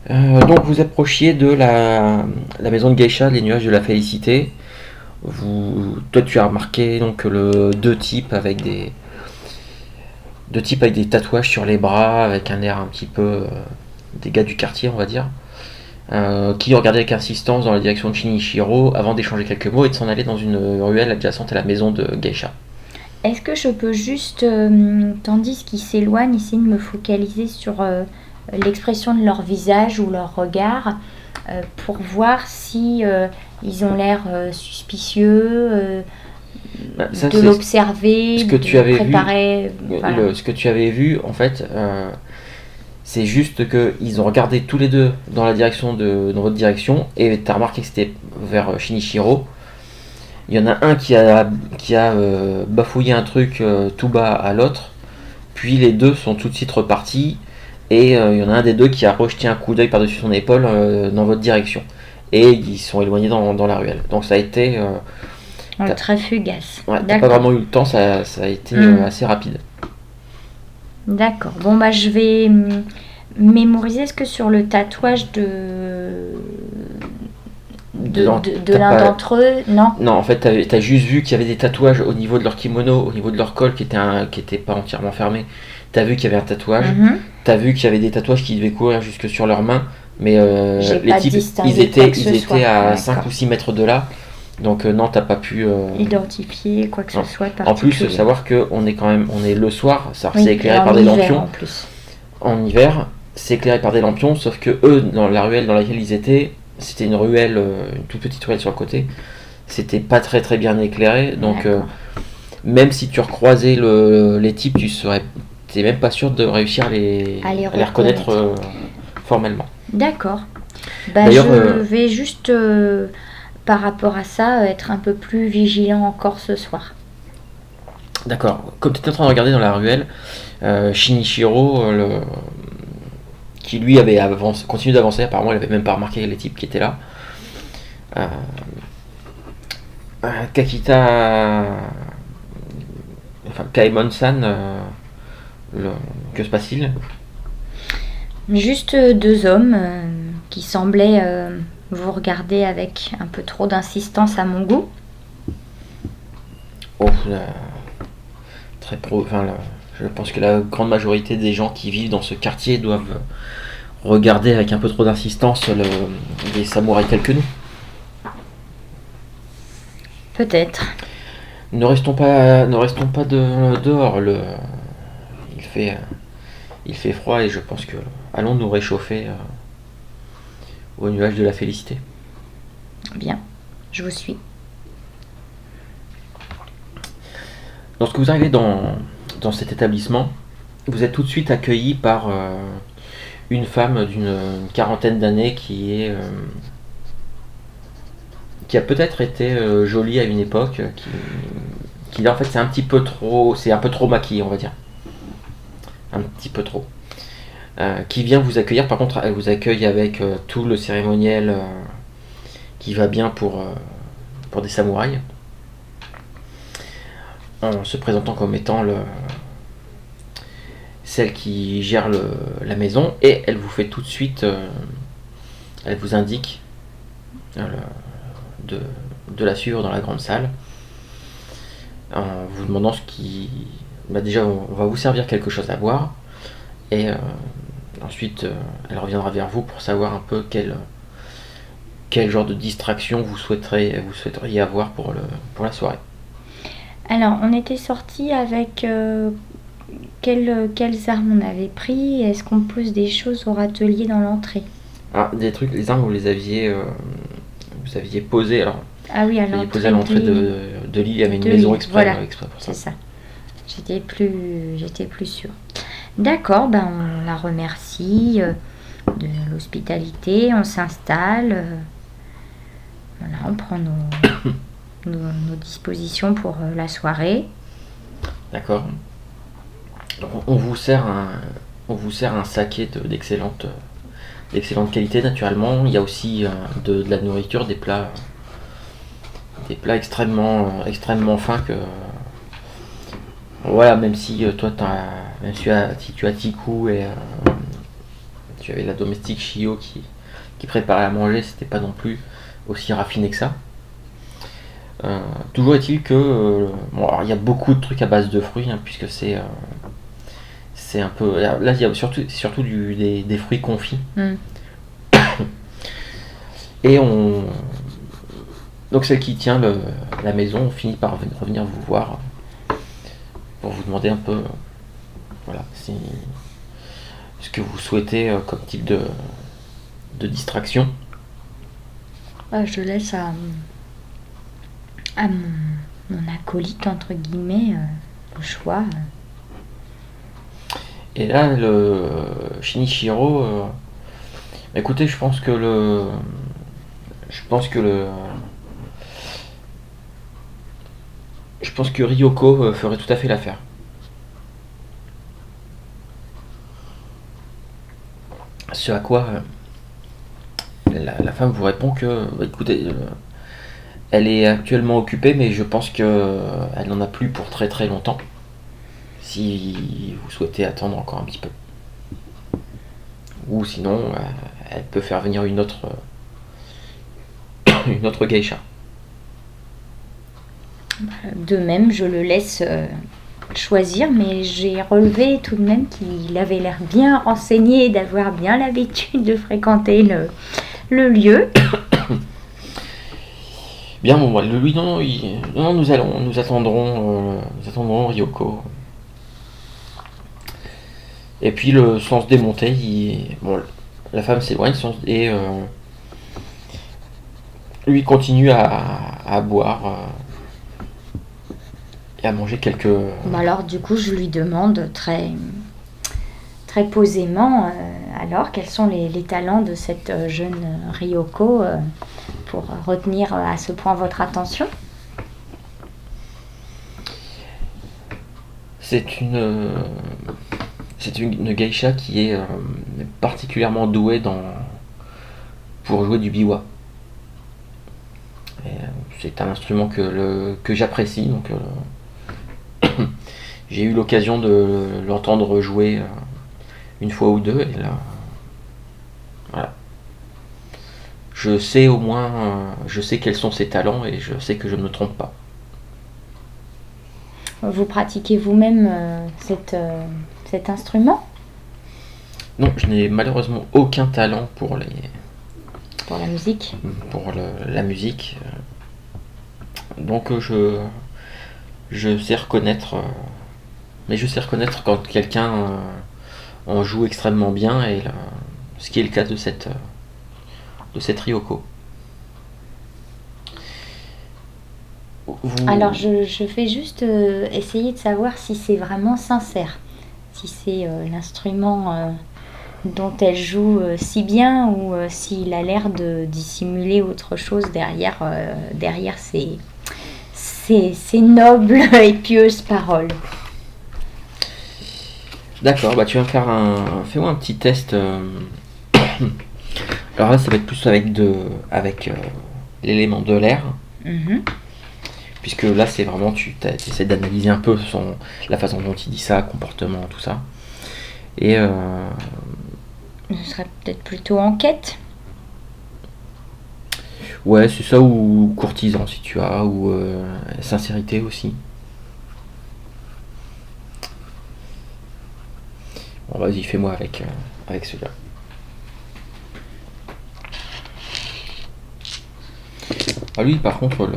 Donc vous approchiez de la maison de Geisha, les nuages de la félicité. Toi tu as remarqué donc deux types avec des tatouages sur les bras, avec un air un petit peu des gars du quartier, on va dire, qui regardaient avec insistance dans la direction de Shinichiro avant d'échanger quelques mots et de s'en aller dans une ruelle adjacente à la maison de Geisha. Est-ce que je peux juste, tandis qu'ils s'éloignent, essayer de me focaliser sur l'expression de leur visage ou leur regard pour voir si ils ont l'air suspicieux, Ça, de l'observer, ce que tu de avais préparer. Voilà. ce que tu avais vu en fait, c'est juste qu'ils ont regardé tous les deux dans votre direction et tu as remarqué que c'était vers Shinichiro. Il y en a un qui a bafouillé un truc tout bas à l'autre, puis les deux sont tout de suite repartis et il y en a un des deux qui a rejeté un coup d'œil par-dessus son épaule dans votre direction et ils sont éloignés dans la ruelle. Donc ça a été Très fugace. ouais, t'as pas vraiment eu le temps, ça a été assez rapide. D'accord. Bon, bah, je vais mémoriser. Est-ce que sur le tatouage de l'un d'entre eux, non? Non, en fait, t'as juste vu qu'il y avait des tatouages au niveau de leur kimono, au niveau de leur col qui était pas entièrement fermé. T'as vu qu'il y avait un tatouage. T'as vu qu'il y avait des tatouages qui devaient courir jusque sur leurs mains. Mais les types, ils étaient à 5 ou 6 mètres de là. Donc non, t'as pas pu identifier quoi que ce soit. En plus, savoir qu'on est le soir, ça oui, c'est éclairé par des lampions. En plus. En hiver, c'est éclairé par des lampions, sauf que eux, dans la ruelle dans laquelle ils étaient, c'était une ruelle, une toute petite ruelle sur le côté. C'était pas très très bien éclairé, donc même si tu recroisais les types, t'es même pas sûr de réussir à les reconnaître formellement. D'accord. Bah, je vais juste par rapport à ça être un peu plus vigilant encore ce soir. D'accord. Comme tu étais en train de regarder dans la ruelle, Shinichiro, qui lui avait continué d'avancer, apparemment il avait même pas remarqué les types qui étaient là. Kakita, enfin Kaemon-san, que se passe-t-il? Juste deux hommes qui semblaient vous regarder avec un peu trop d'insistance à mon goût. Oh, je pense que la grande majorité des gens qui vivent dans ce quartier doivent regarder avec un peu trop d'insistance les samouraïs tels que nous. Peut-être. Ne restons pas dehors. Il fait froid et je pense que allons nous réchauffer au nuage de la félicité. Bien, je vous suis. Lorsque vous arrivez dans cet établissement, vous êtes tout de suite accueilli par une femme d'une quarantaine d'années qui a peut-être été jolie à une époque, qui là en fait c'est un peu trop maquillé, on va dire. Un petit peu trop. Qui vient vous accueillir, par contre elle vous accueille avec tout le cérémoniel qui va bien pour des samouraïs, en se présentant comme étant celle qui gère la maison, et elle vous fait tout de suite, elle vous indique de la suivre dans la grande salle, en vous demandant déjà on va vous servir quelque chose à boire, et ensuite elle reviendra vers vous pour savoir un peu quel genre de distraction vous souhaiteriez avoir pour la soirée. Alors, on était sortis avec quelles armes on avait pris? Est-ce qu'on pose des choses au râtelier dans l'entrée? Ah, des trucs, les armes vous aviez posées. Alors, ah oui, à l'entrée de l'île, il y avait une maison exprès pour ça. C'est ça. J'étais plus sûre. D'accord, ben on la remercie de l'hospitalité, on s'installe, voilà, on prend nos dispositions pour la soirée. D'accord. Donc, on vous sert un saké d'excellente qualité, naturellement. Il y a aussi de la nourriture, des plats extrêmement fins que voilà, même si toi si tu as Tiku et tu avais la domestique Shio qui préparait à manger, c'était pas non plus aussi raffiné que ça. Toujours est-il que bon, alors, il y a beaucoup de trucs à base de fruits, hein, puisque c'est un peu là il y a surtout des fruits confits. Et donc celle qui tient la maison finit par revenir vous voir pour vous demander un peu voilà ce que vous souhaitez comme type de distraction. Je laisse à mon acolyte, entre guillemets, le choix. Et là, le Shinichiro, écoutez, je pense que Ryoko ferait tout à fait l'affaire. Ce à quoi la femme vous répond que, écoutez, elle est actuellement occupée, mais je pense que elle n'en a plus pour très très longtemps. Si vous souhaitez attendre encore un petit peu. Ou sinon, elle peut faire venir une autre geisha. De même, je le laisse choisir, mais j'ai relevé tout de même qu'il avait l'air bien renseigné, d'avoir bien l'habitude de fréquenter le lieu. Bien, bon, lui, non, nous attendrons Ryoko. Et puis le sens démonté, la femme s'éloigne et lui continue à boire et à manger quelques. Alors du coup, je lui demande très très posément, alors quels sont les talents de cette jeune Ryoko pour retenir à ce point votre attention. C'est une geisha qui est particulièrement douée pour jouer du biwa. C'est un instrument que j'apprécie, donc j'ai eu l'occasion de l'entendre jouer une fois ou deux, et là, voilà. Je sais au moins, je sais quels sont ses talents et je sais que je ne me trompe pas. Vous pratiquez vous-même cet instrument ? Non, je n'ai malheureusement aucun talent pour la musique. Pour la musique. Donc je sais reconnaître, mais je sais reconnaître quand quelqu'un en joue extrêmement bien, et ce qui est le cas de cette Ryoko. Alors je fais juste essayer de savoir si c'est vraiment sincère, si c'est l'instrument dont elle joue si bien, ou s'il a l'air de dissimuler autre chose derrière ces nobles et pieuses paroles. D'accord, bah tu vas me faire fais-moi un petit test. Alors là, ça va être plus avec l'élément de l'air. Puisque là, c'est vraiment, tu essaies d'analyser un peu la façon dont il dit ça, comportement, tout ça. Et ce serait peut-être plutôt enquête. Ouais, c'est ça, ou courtisan si tu as, ou sincérité aussi. Bon, vas-y, fais-moi avec celui-là. Ah, lui, par contre,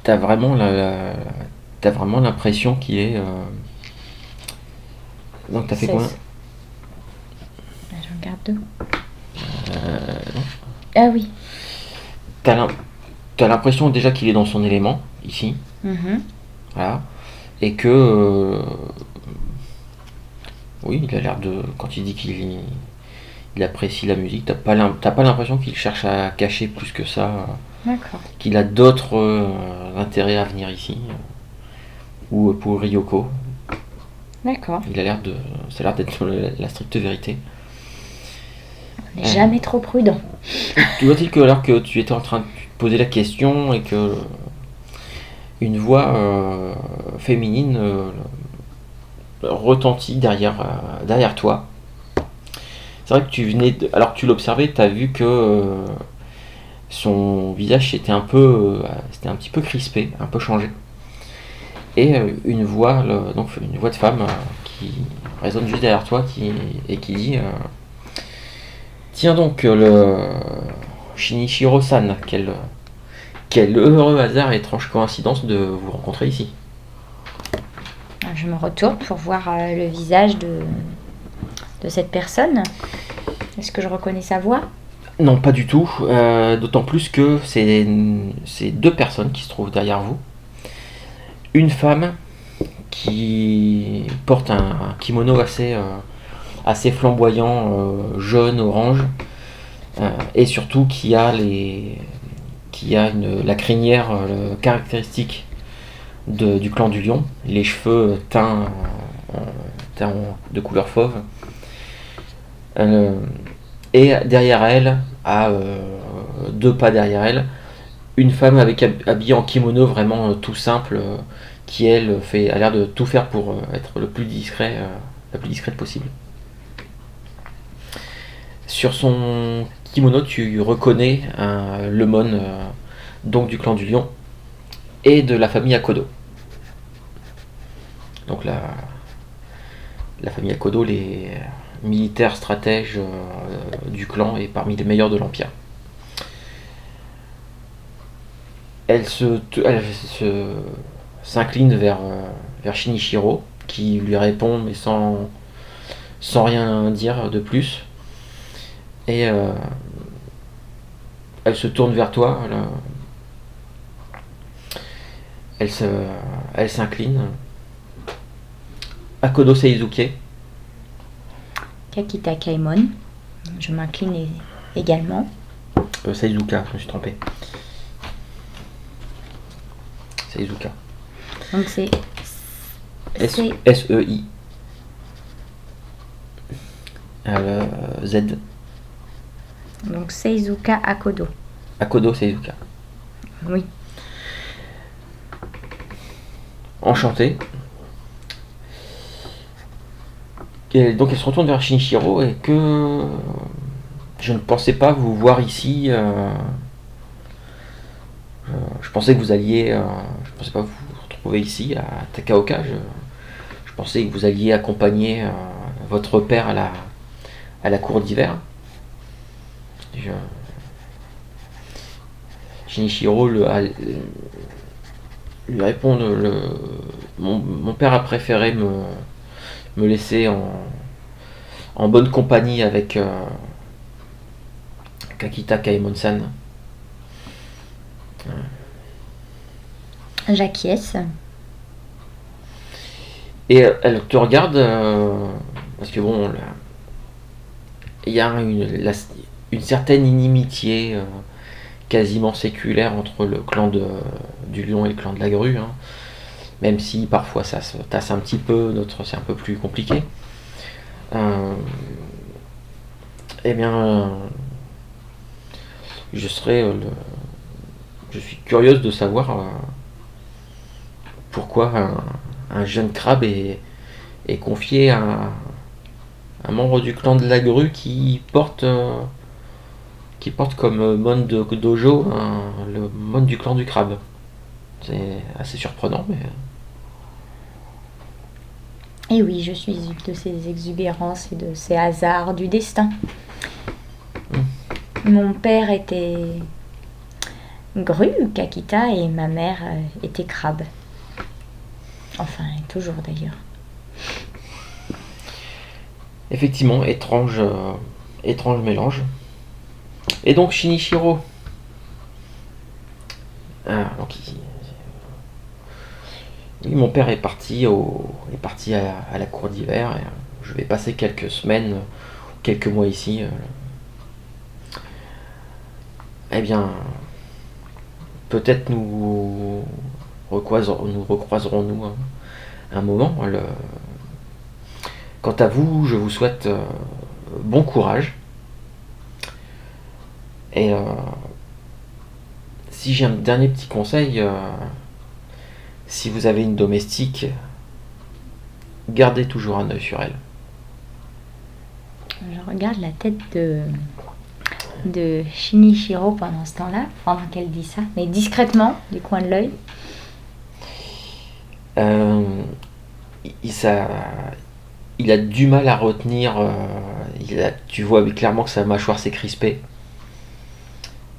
t'as vraiment l'impression qu'il est. Donc t'as fait quoi? Je regarde deux. Non. Ah oui. T'as l'impression déjà qu'il est dans son élément ici. Voilà. Et que oui, il a l'air de, quand il dit qu'il apprécie la musique, t'as pas l'impression qu'il cherche à cacher plus que ça. D'accord. Qu'il a d'autres intérêts à venir ici, ou pour Ryoko. D'accord. Ça a l'air d'être la stricte vérité. On n'est jamais trop prudent. Doit-il que, alors que tu étais en train de te poser la question et que une voix féminine retentit derrière toi, C'est vrai que alors que tu l'observais, tu as vu que son visage c'était un petit peu crispé, un peu changé. Et une voix de femme qui résonne juste derrière toi et qui dit tiens donc, le Shinichiro-san, quel heureux hasard et étrange coïncidence de vous rencontrer ici. Je me retourne pour voir le visage de cette personne. Est-ce que je reconnais sa voix? Non, pas du tout. D'autant plus que c'est deux personnes qui se trouvent derrière vous. Une femme qui porte un kimono assez flamboyant, jaune, orange, et surtout qui a la crinière caractéristique du clan du lion, les cheveux teints de couleur fauve. Et derrière elle, à 2 pas derrière elle, une femme habillée en kimono vraiment tout simple, qui elle a l'air de tout faire pour être la plus discrète possible. Sur son kimono, tu reconnais le mon donc du clan du lion et de la famille Akodo. Donc la famille Akodo, les militaires stratèges du clan et parmi les meilleurs de l'Empire. Elle s'incline vers Shinichiro, qui lui répond mais sans rien dire de plus. Et elle se tourne vers toi. Elle s'incline. Akodo Seizuke. Kakita Kaimon. Je m'incline également. Seizuka, je me suis trompé. Seizuka. Donc c'est S-E-I. Z. Donc Seizuka Akodo. Akodo Seizuka. Oui. Enchanté. Et donc elle se retourne vers Shinichiro et que je ne pensais pas vous voir ici. Je pensais que vous alliez. Je pensais pas vous retrouver ici à Takaoka. Je pensais que vous alliez accompagner votre père à la cour d'hiver. Shinichiro lui répond mon père a préféré me laisser en bonne compagnie avec Kakita Kaemon-san. J'acquiesce. Et elle te regarde parce que bon, il y a une certaine inimitié quasiment séculaire entre le clan du lion et le clan de la grue, hein. Même si parfois ça se tasse un petit peu, d'autres c'est un peu plus compliqué. Eh bien, je suis curieuse de savoir pourquoi un jeune crabe est confié à un membre du clan de la grue qui porte comme mon de dojo le mon du clan du crabe. C'est assez surprenant, mais... Et oui, je suis de ces exubérances et de ces hasards du destin. Mon père était grue, Kakita, et ma mère était crabe. Enfin, toujours d'ailleurs. Effectivement, étrange mélange. Et donc Shinichiro. Donc mon père est parti à la cour d'hiver. Et je vais passer quelques semaines, quelques mois ici. Eh bien, peut-être nous recroiserons-nous un moment. Quant à vous, je vous souhaite bon courage. Et si j'ai un dernier petit conseil, si vous avez une domestique, gardez toujours un œil sur elle. Je regarde la tête de Shinichiro pendant ce temps-là, pendant qu'elle dit ça, mais discrètement, du coin de l'œil. Il a du mal à retenir. Tu vois clairement que sa mâchoire s'est crispée.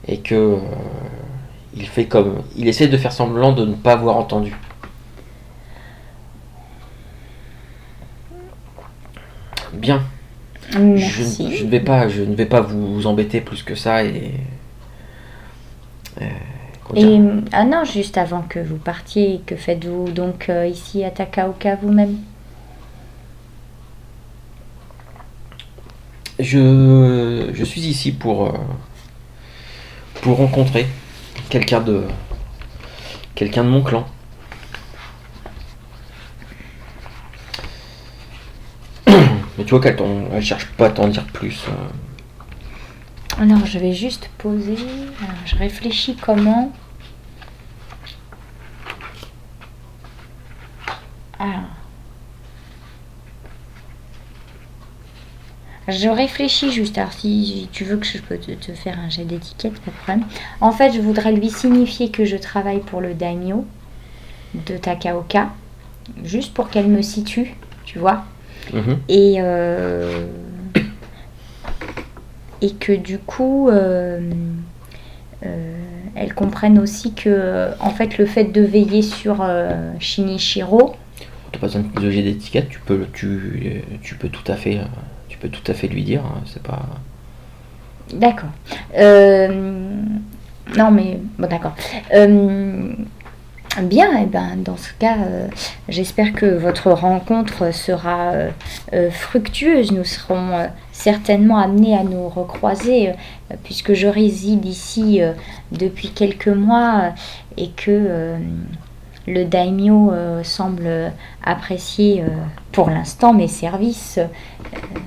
Et que il essaie de faire semblant de ne pas avoir entendu. Bien. Merci. Je ne vais pas vous embêter plus que ça ah non, juste avant que vous partiez, que faites-vous donc ici à Takaoka vous-même? Je suis ici pour rencontrer quelqu'un de mon clan. Mais tu vois qu'elle cherche pas à t'en dire plus. Alors je vais juste poser. Alors, je réfléchis comment. Alors. Je réfléchis juste. Alors si tu veux que je peux te faire un jet d'étiquette, pas de problème. En fait, je voudrais lui signifier que je travaille pour le daimyo de Takaoka. Juste pour qu'elle me situe, tu vois. Et que du coup, elle comprenne aussi que, en fait, le fait de veiller sur Shinichiro. T'as pas besoin de jet d'étiquette, tu peux tout à fait lui dire. C'est pas. D'accord. Non mais bon, d'accord. Bien, et ben dans ce cas, j'espère que votre rencontre sera fructueuse. Nous serons certainement amenés à nous recroiser, puisque je réside ici depuis quelques mois et que le daimyo semble apprécier pour l'instant mes services.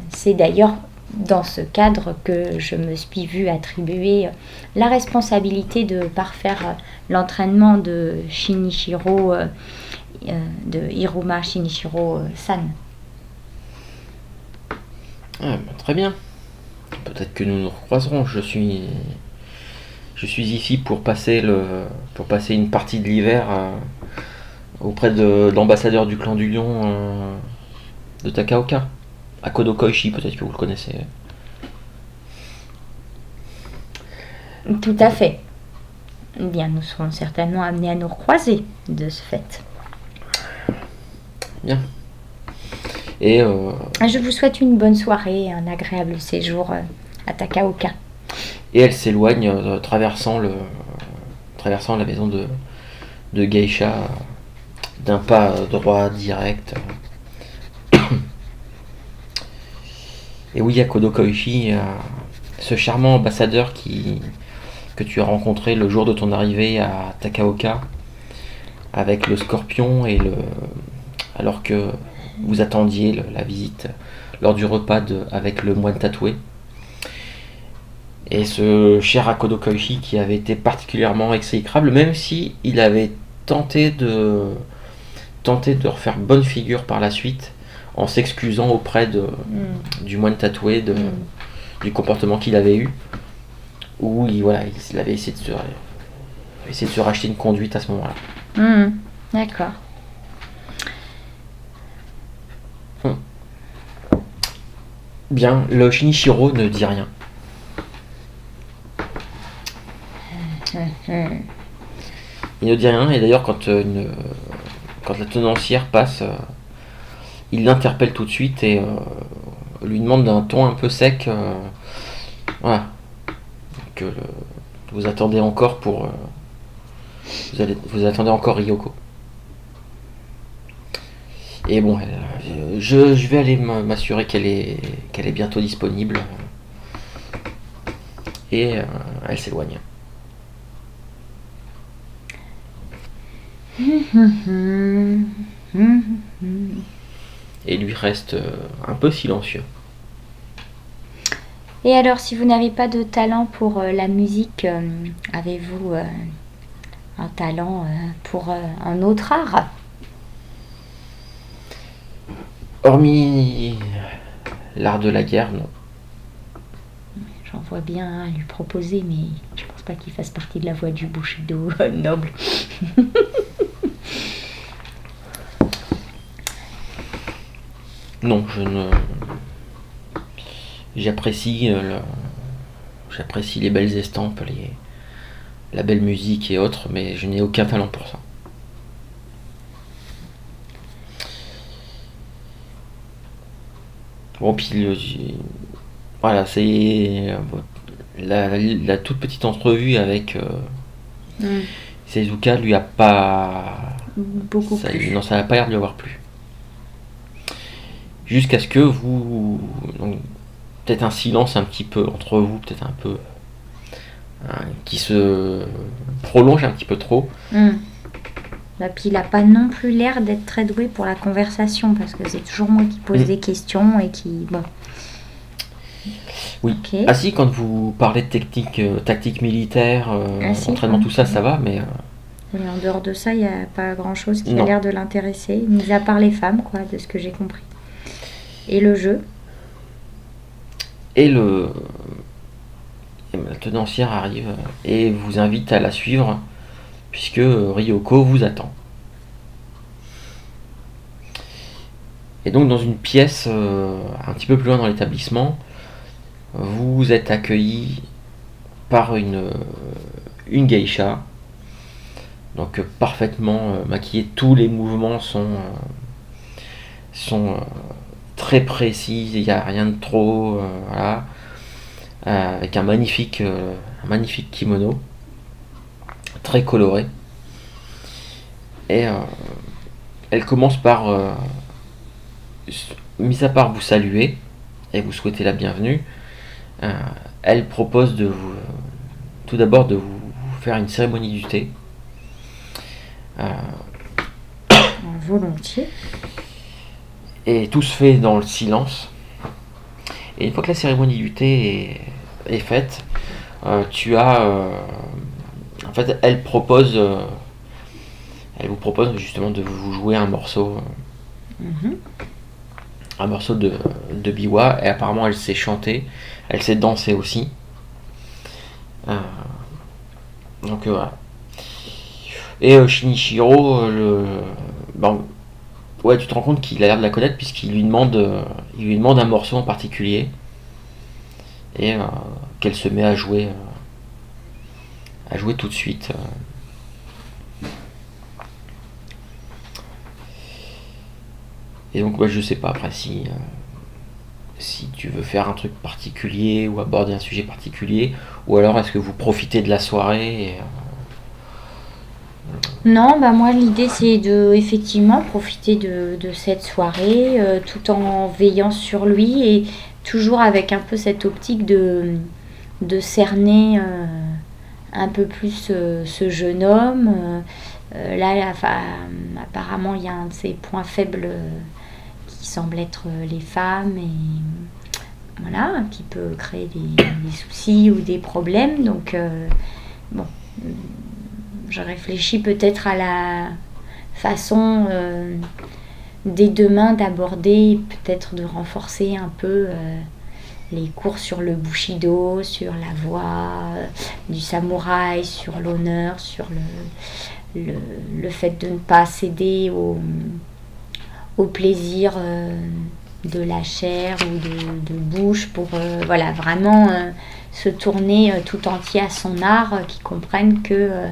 C'est d'ailleurs dans ce cadre que je me suis vue attribuer la responsabilité de parfaire l'entraînement de Shinichiro, de Hiruma Shinichiro-san. Très bien. Peut-être que nous nous recroiserons. Je suis ici pour passer une partie de l'hiver auprès de l'ambassadeur du clan du Lion de Takaoka. Akodo Koichi, peut-être que vous le connaissez. Tout à fait. Eh bien, nous serons certainement amenés à nous recroiser de ce fait. Bien. Et je vous souhaite une bonne soirée et un agréable séjour à Takaoka. Et elle s'éloigne, traversant la maison de Geisha d'un pas droit, direct. Et oui, Akodo Koichi, ce charmant ambassadeur que tu as rencontré le jour de ton arrivée à Takaoka, avec le scorpion alors que vous attendiez la visite lors du repas avec le moine tatoué. Et ce cher Akodo Koichi qui avait été particulièrement exécrable, même si il avait tenté de refaire bonne figure par la suite, en s'excusant auprès du moine tatoué du comportement qu'il avait eu, où il avait essayé de se racheter une conduite à ce moment-là. D'accord. Bien, le Shinichiro ne dit rien. Il ne dit rien, et d'ailleurs quand la tenancière passe, il l'interpelle tout de suite et lui demande d'un ton un peu sec, voilà, que vous attendez encore vous attendez encore Ryoko. Et bon, je vais aller m'assurer qu'elle est bientôt disponible. Et elle s'éloigne. Et lui reste un peu silencieux. Et alors, si vous n'avez pas de talent pour la musique, avez-vous un talent pour un autre art? Hormis l'art de la guerre, non. j'en vois bien à lui proposer, mais je pense pas qu'il fasse partie de la voie du Bushido noble. Non, j'apprécie j'apprécie les belles estampes, la belle musique et autres, mais je n'ai aucun talent pour ça. Bon, puis voilà, c'est la toute petite entrevue avec Seizuka lui a pas. Beaucoup plus. Non, ça n'a pas l'air de lui avoir plu. Jusqu'à ce que vous. Donc, peut-être un silence un petit peu entre vous, peut-être un peu. Qui se prolonge un petit peu trop. Bah, puis il n'a pas non plus l'air d'être très doué pour la conversation, parce que c'est toujours moi qui pose des questions et qui. Bon. Oui. Okay. Ah si, quand vous parlez de tactique militaire, entraînement, tout ça, ça va, mais... Et en dehors de ça, il n'y a pas grand-chose qui a l'air de l'intéresser, mis à part les femmes, quoi, de ce que j'ai compris. Et le jeu. Et la tenancière arrive et vous invite à la suivre, puisque Ryoko vous attend. Et donc dans une pièce un petit peu plus loin dans l'établissement, vous êtes accueilli par une geisha, donc parfaitement maquillée. Tous les mouvements sont très précis, il n'y a rien de trop, voilà, avec un magnifique kimono, très coloré. Et elle commence par, mis à part vous saluer et vous souhaiter la bienvenue, elle propose tout d'abord de vous faire une cérémonie du thé. Volontiers. Et tout se fait dans le silence. Et une fois que la cérémonie du thé est faite, tu as... en fait, elle vous propose justement de vous jouer un morceau. Un morceau de biwa. Et apparemment, elle sait chanter. Elle sait danser aussi. Donc voilà. Et Shinichiro, ouais, tu te rends compte qu'il a l'air de la connaître puisqu'il lui demande un morceau en particulier et qu'elle se met à jouer tout de suite. Et donc je sais pas après si tu veux faire un truc particulier ou aborder un sujet particulier, ou alors est-ce que vous profitez de la soirée Non, bah moi l'idée c'est de effectivement profiter de cette soirée tout en veillant sur lui et toujours avec un peu cette optique de cerner un peu plus ce jeune homme. Là, apparemment il y a un de ses points faibles qui semble être les femmes et voilà, qui peut créer des soucis ou des problèmes. Donc bon. Je réfléchis peut-être à la façon dès demain d'aborder, peut-être de renforcer un peu les cours sur le Bushido, sur la voie du samouraï, sur l'honneur, sur le fait de ne pas céder au plaisir de la chair ou de bouche pour voilà, vraiment se tourner tout entier à son art, qui comprenne que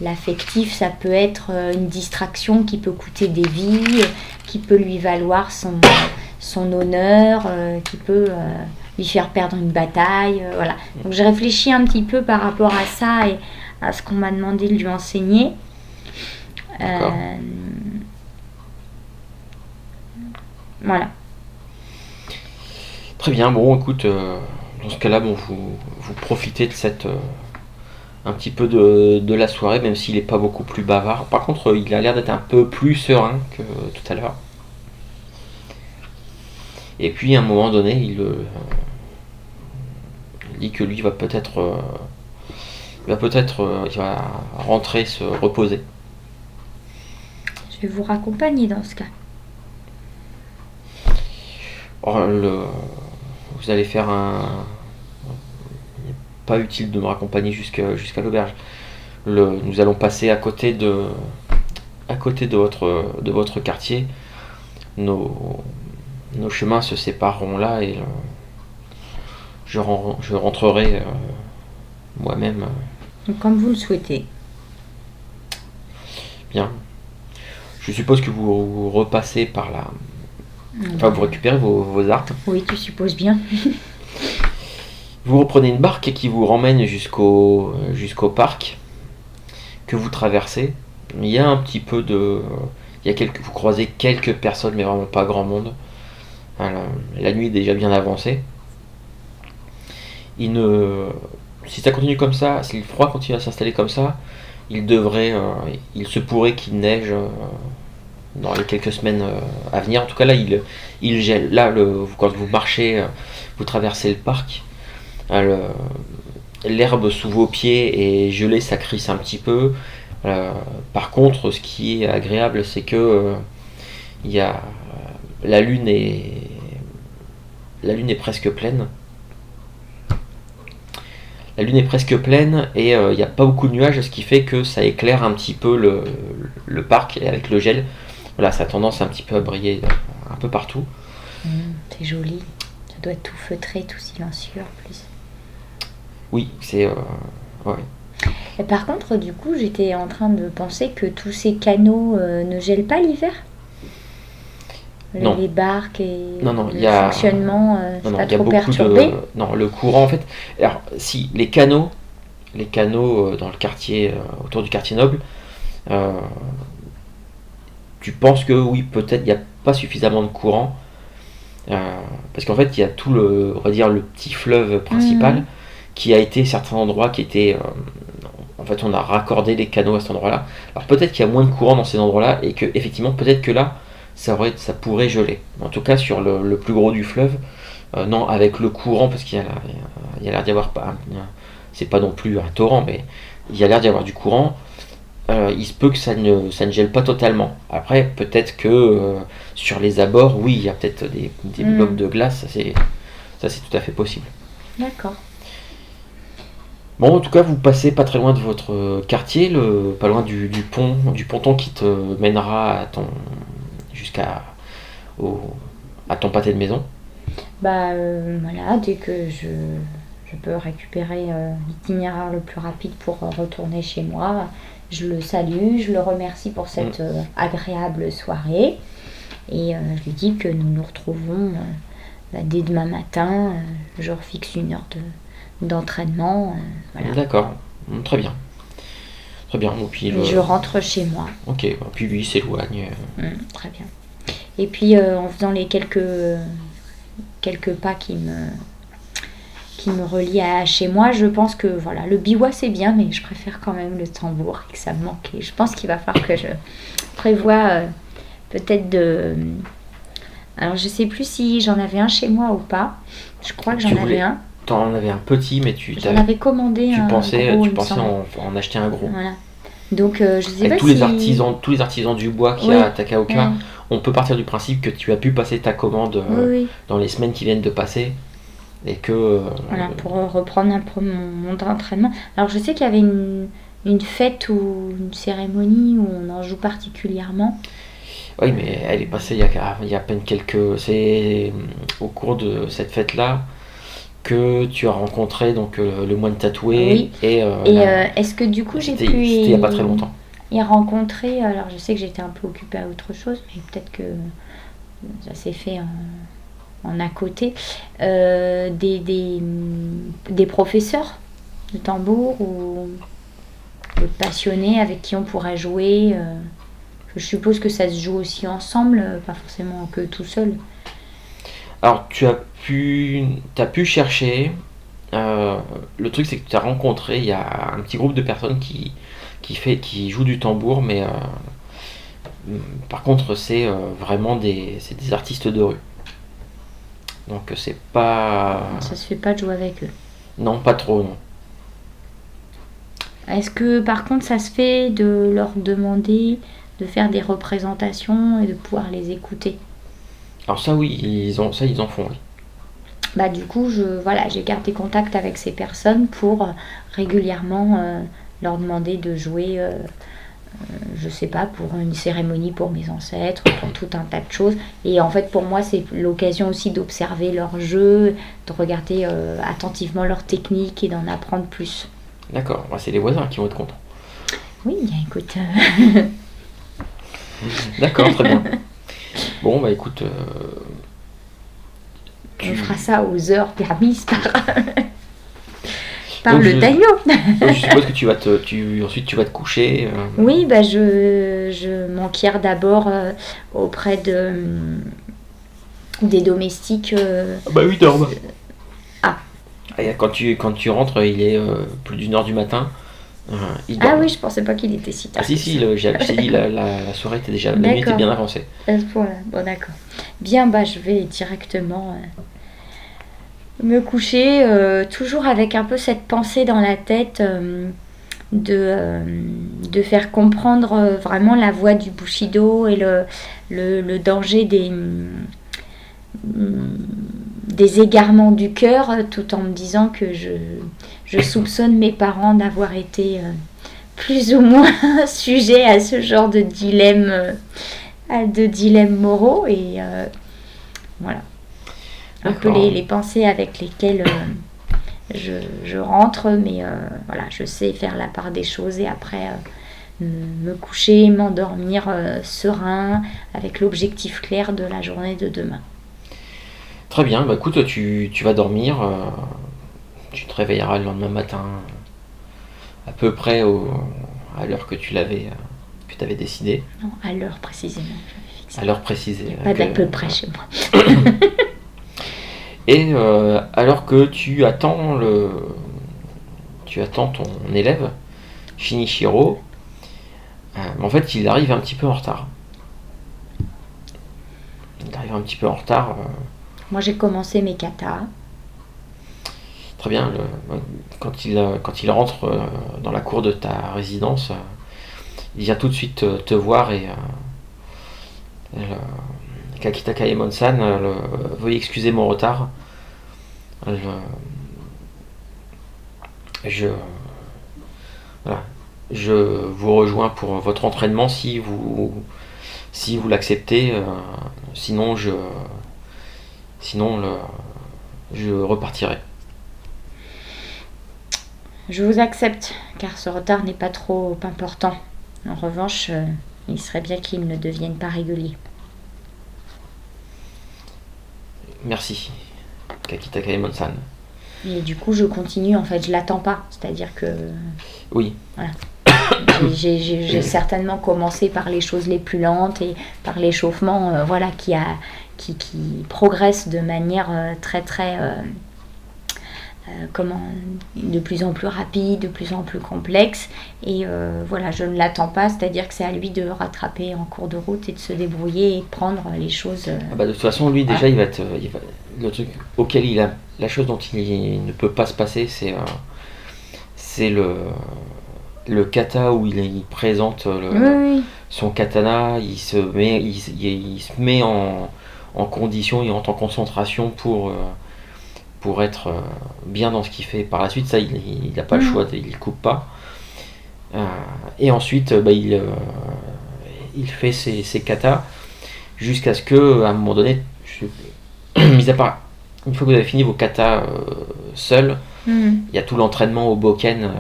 l'affectif, ça peut être une distraction qui peut coûter des vies, qui peut lui valoir son honneur, qui peut lui faire perdre une bataille. Voilà. Donc je réfléchis un petit peu par rapport à ça et à ce qu'on m'a demandé de lui enseigner. Voilà. Très bien, bon écoute, dans ce cas-là, bon, vous profitez de cette... un petit peu de la soirée, même s'il n'est pas beaucoup plus bavard. Par contre, il a l'air d'être un peu plus serein que tout à l'heure. Et puis, à un moment donné, il dit que lui va peut-être... il va rentrer, se reposer. Je vais vous raccompagner dans ce cas. vous allez faire un... Pas utile de me raccompagner jusqu'à l'auberge. Nous allons passer à côté de votre quartier. Nos chemins se sépareront là et je rentrerai moi-même. Comme vous le souhaitez. Bien. Je suppose que vous repassez par là. Enfin, vous récupérez vos armes. Oui, tu supposes bien. Vous reprenez une barque qui vous ramène jusqu'au parc que vous traversez. Il y a un petit peu de... vous croisez quelques personnes, mais vraiment pas grand monde. Alors, la nuit est déjà bien avancée. Si ça continue comme ça, si le froid continue à s'installer comme ça, il se pourrait qu'il neige dans les quelques semaines à venir. En tout cas, là, il gèle. Là, quand vous marchez, vous traversez le parc, l'herbe sous vos pieds est gelée, ça crisse un petit peu. Par contre, ce qui est agréable, c'est que la lune est presque pleine. La lune est presque pleine et il n'y a pas beaucoup de nuages, ce qui fait que ça éclaire un petit peu le parc, et avec le gel, voilà, ça a tendance un petit peu à briller un peu partout. C'est joli. Ça doit être tout feutré, tout silencieux en plus. Oui, c'est... ouais. Et par contre, du coup, j'étais en train de penser que tous ces canaux ne gèlent pas l'hiver. Non. Les barques et non, le fonctionnement, c'est pas trop perturbé. Non, le courant en fait. Alors, si les canaux dans le quartier, autour du quartier noble, tu penses que oui, peut-être il n'y a pas suffisamment de courant, parce qu'en fait, il y a tout on va dire le petit fleuve principal qui a été certains endroits qui étaient en fait, on a raccordé les canaux à cet endroit-là. Alors peut-être qu'il y a moins de courant dans ces endroits-là et que effectivement, peut-être que là, ça pourrait geler. En tout cas, sur le plus gros du fleuve, non, avec le courant, parce qu'il y a l'air d'y avoir pas, c'est pas non plus un torrent, mais il y a l'air d'y avoir du courant. Il se peut que ça ne gèle pas totalement. Après, peut-être que sur les abords, oui, il y a peut-être des blocs de glace. Ça, c'est tout à fait possible. D'accord. Bon, en tout cas, vous passez pas très loin de votre quartier, pas loin du ponton qui te mènera jusqu'à ton pâté de maison. Voilà, dès que je peux récupérer l'itinéraire le plus rapide pour retourner chez moi, je le salue, je le remercie pour cette agréable soirée et je lui dis que nous nous retrouvons dès demain matin. Je refixe une heure d'entraînement. Voilà. D'accord, très bien. Très bien. Puis je rentre chez moi. Ok, puis lui il s'éloigne. Très bien. Et puis en faisant les quelques pas qui me relient à chez moi, je pense que voilà, le biwa c'est bien, mais je préfère quand même le tambour et que ça me manque. Et je pense qu'il va falloir que je prévoie peut-être alors je sais plus si j'en avais un chez moi ou pas. Je crois que j'en avais un. T'en avais un petit, mais j'en avais commandé tu un pensais gros, en acheter un gros. Voilà. Donc je sais avec pas tous les artisans du bois qu'il y a à Takaoka, ouais. On peut partir du principe que tu as pu passer ta commande dans les semaines qui viennent de passer et que voilà, pour reprendre un peu mon entraînement. Alors je sais qu'il y avait une fête ou une cérémonie où on en joue particulièrement. Oui, mais elle est passée il y a à peine c'est au cours de cette fête-là que tu as rencontré donc le moine tatoué. Oui. Et est-ce que du coup j'ai pu c'était il n'y a pas très longtemps. Y rencontrer, alors je sais que j'étais un peu occupée à autre chose, mais peut-être que ça s'est fait en à côté, des professeurs de tambour ou de passionnés avec qui on pourrait jouer. Je suppose que ça se joue aussi ensemble, pas forcément que tout seul. Alors tu as pu chercher, le truc c'est que tu as rencontré, il y a un petit groupe de personnes qui jouent du tambour, mais par contre c'est vraiment des artistes de rue. Donc c'est pas... Ça se fait pas de jouer avec eux. Non, pas trop, non. Est-ce que par contre ça se fait de leur demander de faire des représentations et de pouvoir les écouter? Alors ça oui, ils en font, oui. bah, du coup, j'ai gardé contact avec ces personnes pour régulièrement leur demander de jouer, je sais pas, pour une cérémonie pour mes ancêtres, pour tout un tas de choses. Et en fait, pour moi, c'est l'occasion aussi d'observer leur jeu, de regarder attentivement leurs techniques et d'en apprendre plus. D'accord, c'est les voisins qui vont être contents. Oui, bien écoute. D'accord, très bien. Bon, bah écoute. On fera ça aux heures permises par Donc, le taillot. Je suppose que ensuite tu vas te coucher. Oui, bah je m'enquière d'abord auprès des domestiques. Bah oui, dorment. Ah. Et quand tu rentres, il est plus d'1h du matin. Il dort. Ah oui, je pensais pas qu'il était si tard. Ah si, je t'ai dit, la soirée était déjà, la nuit était bien avancée. Voilà. Bon, d'accord. Bien, bah je vais directement me coucher, toujours avec un peu cette pensée dans la tête de faire comprendre vraiment la voie du Bushido et le danger des égarements du cœur, tout en me disant que je soupçonne mes parents d'avoir été plus ou moins sujets à ce genre de dilemmes moraux. Et voilà. Un peu les pensées avec lesquelles je rentre, mais voilà, je sais faire la part des choses et après me coucher, m'endormir serein, avec l'objectif clair de la journée de demain. Très bien, bah écoute, tu vas dormir, tu te réveilleras le lendemain matin à peu près à l'heure que tu avais décidé. Non, à l'heure précisément. À l'heure précisée. Pas d'à peu près chez moi. Et alors que tu attends ton élève, Shinichiro, en fait il arrive un petit peu en retard. Moi j'ai commencé mes katas. Très bien, quand il rentre dans la cour de ta résidence, il vient tout de suite te voir et Kakita Kaemon-san, veuillez excuser mon retard. Je vous rejoins pour votre entraînement si vous l'acceptez. Sinon je repartirai. Je vous accepte, car ce retard n'est pas trop important. En revanche, il serait bien qu'il ne devienne pas régulier. Merci, Kakita Kaemon-san. Et du coup, je continue, en fait, je l'attends pas. C'est-à-dire que... Oui. Voilà. J'ai certainement commencé par les choses les plus lentes et par l'échauffement, qui progresse de manière très très... de plus en plus rapide, de plus en plus complexe. Et je ne l'attends pas, c'est-à-dire que c'est à lui de rattraper en cours de route et de se débrouiller et de prendre les choses... de toute façon, lui, déjà, il va le truc auquel la chose dont il ne peut pas se passer, c'est le kata où il présente son katana, il se met en condition, il rentre en concentration pour être bien dans ce qu'il fait. Par la suite, ça, il n'a pas le choix, il ne coupe pas. Et ensuite, il fait ses katas jusqu'à ce que, à un moment donné, mis à part, une fois que vous avez fini vos katas seuls, il y a tout l'entraînement au boken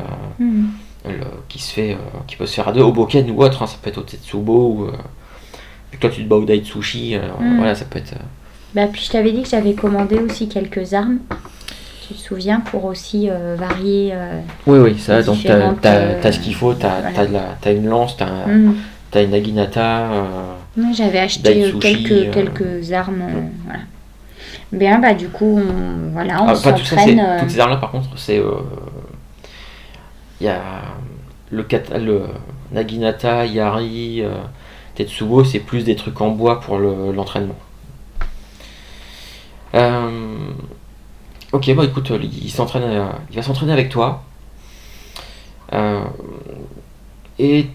qui peut se faire à deux, au boken ou autre, ça peut être au tetsubo, ou puis toi tu te bats au daitsushi, voilà, ça peut être... puis je t'avais dit que j'avais commandé aussi quelques armes, tu te souviens, pour aussi varier... oui, ça, donc t'as ce qu'il faut, t'as une lance, t'as une naginata, j'avais acheté daitsushi, quelques armes, voilà. Bien, du coup, on s'entraîne... toutes ces armes-là, par contre, c'est... Il y a le naginata, yari, tetsubo, c'est plus des trucs en bois pour l'entraînement. Ok, écoute, il va s'entraîner avec toi. Et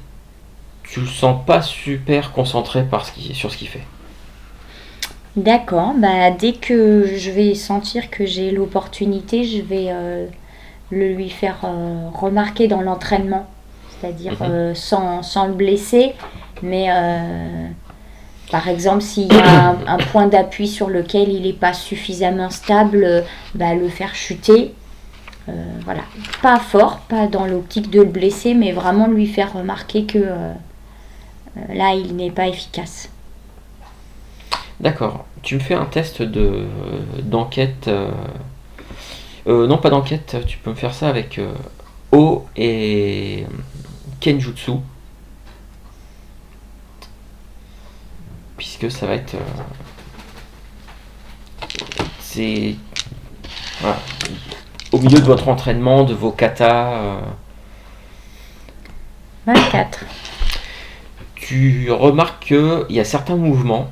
tu le sens pas super concentré sur ce qu'il fait. D'accord, bah, dès que je vais sentir que j'ai l'opportunité, je vais le lui faire remarquer dans l'entraînement, c'est-à-dire sans le blesser, mais par exemple s'il y a un point d'appui sur lequel il n'est pas suffisamment stable, bah, le faire chuter. Voilà, pas fort, pas dans l'optique de le blesser, mais vraiment lui faire remarquer que là il n'est pas efficace. D'accord. Tu me fais un test d'enquête. Non, pas d'enquête. Tu peux me faire ça avec O et Kenjutsu. Puisque ça va être. C'est. Voilà. Au milieu de votre entraînement, de vos katas. 24. Tu remarques qu'il y a certains mouvements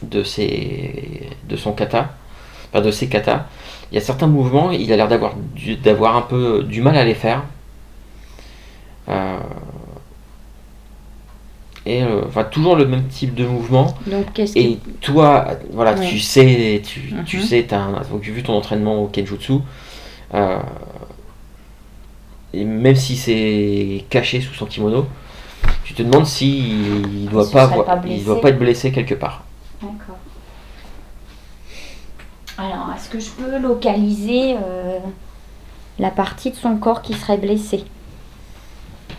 de son kata, enfin de ses katas. Il y a certains mouvements, il a l'air d'avoir un peu du mal à les faire. Toujours le même type de mouvement. Donc, et toi, voilà, Ouais. tu sais, vu ton entraînement au Kenjutsu, et même si c'est caché sous son kimono, tu te demandes s'il doit pas être blessé quelque part. D'accord. Alors, est-ce que je peux localiser la partie de son corps qui serait blessée?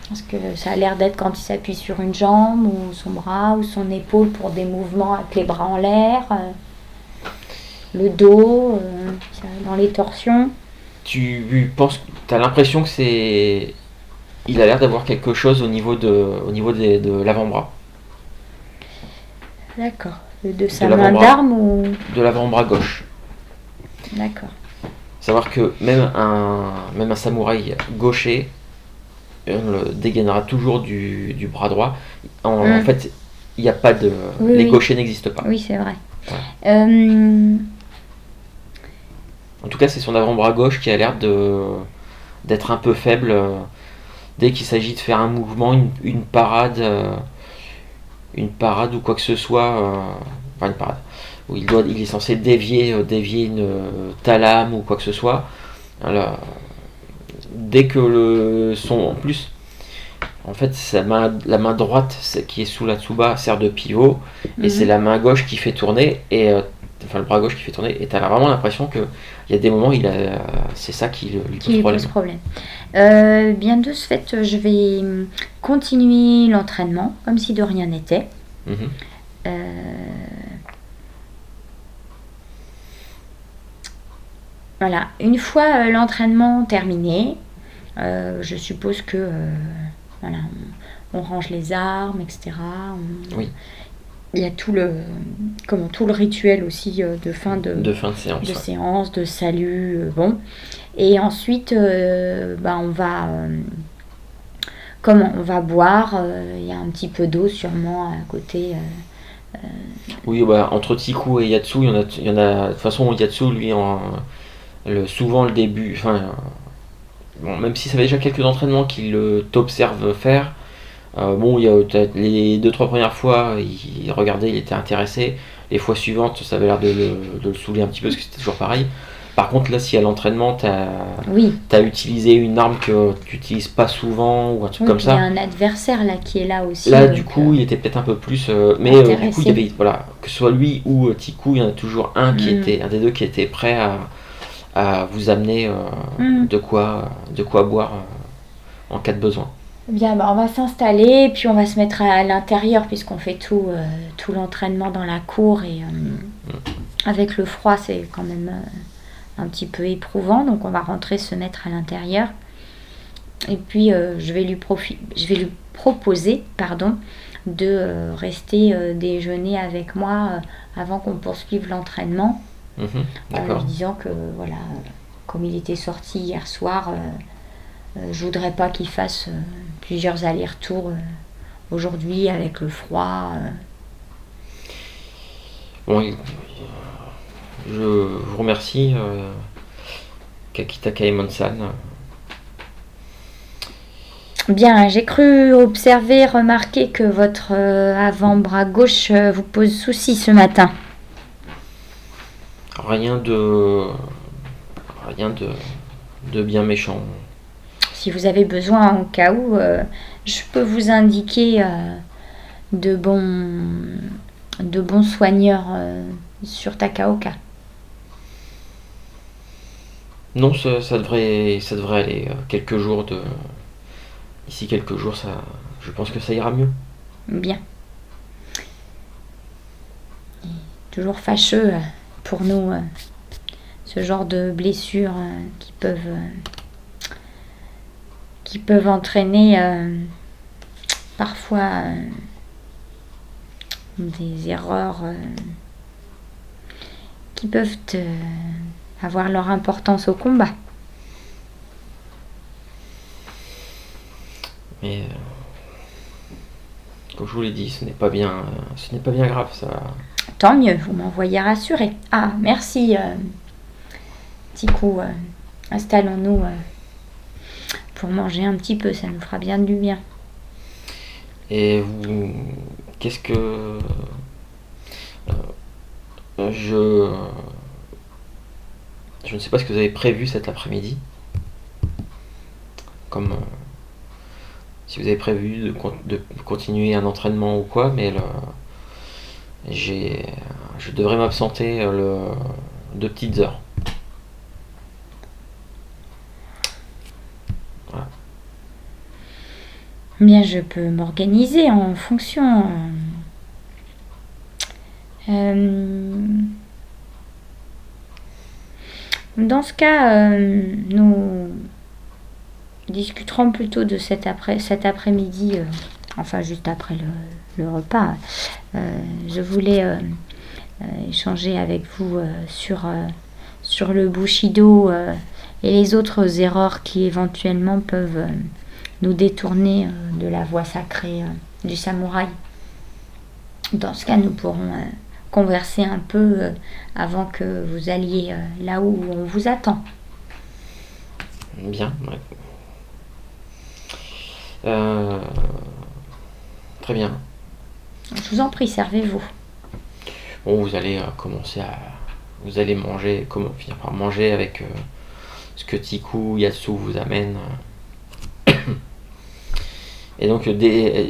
Parce que ça a l'air d'être quand il s'appuie sur une jambe, ou son bras, ou son épaule pour des mouvements avec les bras en l'air, le dos, dans les torsions. Tu as l'impression que c'est... Il a l'air d'avoir quelque chose au niveau de l'avant-bras. D'accord. De sa main d'arme ou... De l'avant-bras gauche. D'accord. Savoir que même un samouraï gaucher le dégainera toujours du bras droit. En fait, il n'y a pas de... les gauchers n'existent pas. Oui, c'est vrai. Voilà. En tout cas, c'est son avant-bras gauche qui a l'air d'être un peu faible. Dès qu'il s'agit de faire un mouvement, une parade ou quoi que ce soit, une parade, où il est censé dévier une thalame ou quoi que ce soit. Alors, dès que en plus, en fait, la main droite qui est sous la tsuba sert de pivot, et c'est la main gauche qui fait tourner, et le bras gauche qui fait tourner, et tu as vraiment l'impression que il y a des moments, c'est ça qui lui pose problème. Bien de ce fait, je vais continuer l'entraînement comme si de rien n'était. Voilà, une fois l'entraînement terminé, je suppose que voilà, on range les armes, etc. Oui. Il y a tout le rituel aussi de fin de séance, de salut, bon. Et ensuite, on va boire. Il y a un petit peu d'eau sûrement à côté. Oui, entre Tiku et Yatsu, il y en a. De toute façon, Yatsu, lui, souvent le début. Même si ça fait déjà quelques entraînements qu'il t'observe faire. Il y a les 2-3 premières fois, il regardait, il était intéressé. Les fois suivantes, ça avait l'air de le saouler un petit peu parce que c'était toujours pareil. Par contre, là, si à l'entraînement, t'as utilisé une arme que tu n'utilises pas souvent ou un truc comme ça. Il y a un adversaire là qui est là aussi. Là, du coup, il était peut-être un peu plus. Mais du coup, il y avait, que ce soit lui ou Tiku, il y en a toujours un un des deux qui était prêt à vous amener de quoi boire en cas de besoin. Bien, on va s'installer et puis on va se mettre à l'intérieur puisqu'on fait tout l'entraînement dans la cour et avec le froid c'est quand même un petit peu éprouvant, donc on va rentrer se mettre à l'intérieur et puis je vais lui proposer de rester déjeuner avec moi avant qu'on poursuive l'entraînement, en lui disant que voilà, comme il était sorti hier soir, je voudrais pas qu'il fasse plusieurs allers-retours aujourd'hui avec le froid. Bon, je vous remercie, Kakita Kaemon-san. Bien, j'ai cru remarquer que votre avant-bras gauche vous pose souci ce matin. Rien de bien méchant. Si vous avez besoin, au cas où, je peux vous indiquer de bons soigneurs sur Takaoka. Non, ça devrait aller. Ici quelques jours, je pense que ça ira mieux. Bien. Et toujours fâcheux pour nous, ce genre de blessures qui peuvent entraîner parfois des erreurs qui peuvent avoir leur importance au combat. Mais comme je vous l'ai dit, ce n'est pas bien grave, ça. Tant mieux, vous m'envoyez rassurer. Ah, merci, Tikou. Installons-nous pour manger un petit peu, ça nous fera bien du bien. Et vous, qu'est-ce que je ne sais pas ce que vous avez prévu cet après-midi. Comme si vous avez prévu de continuer un entraînement ou quoi, mais je devrais m'absenter 2 petites heures. Voilà. Bien, je peux m'organiser en fonction. Dans ce cas, nous discuterons plutôt de cet après-midi, enfin juste après le repas. Je voulais échanger avec vous sur le Bushido et les autres erreurs qui éventuellement peuvent nous détourner de la voie sacrée du samouraï. Dans ce cas, nous pourrons converser un peu avant que vous alliez là où on vous attend. Bien, ouais. Très bien. Je vous en prie, servez-vous. Bon, vous allez finir par manger avec ce que Tikou Yatsu vous amène. Et donc,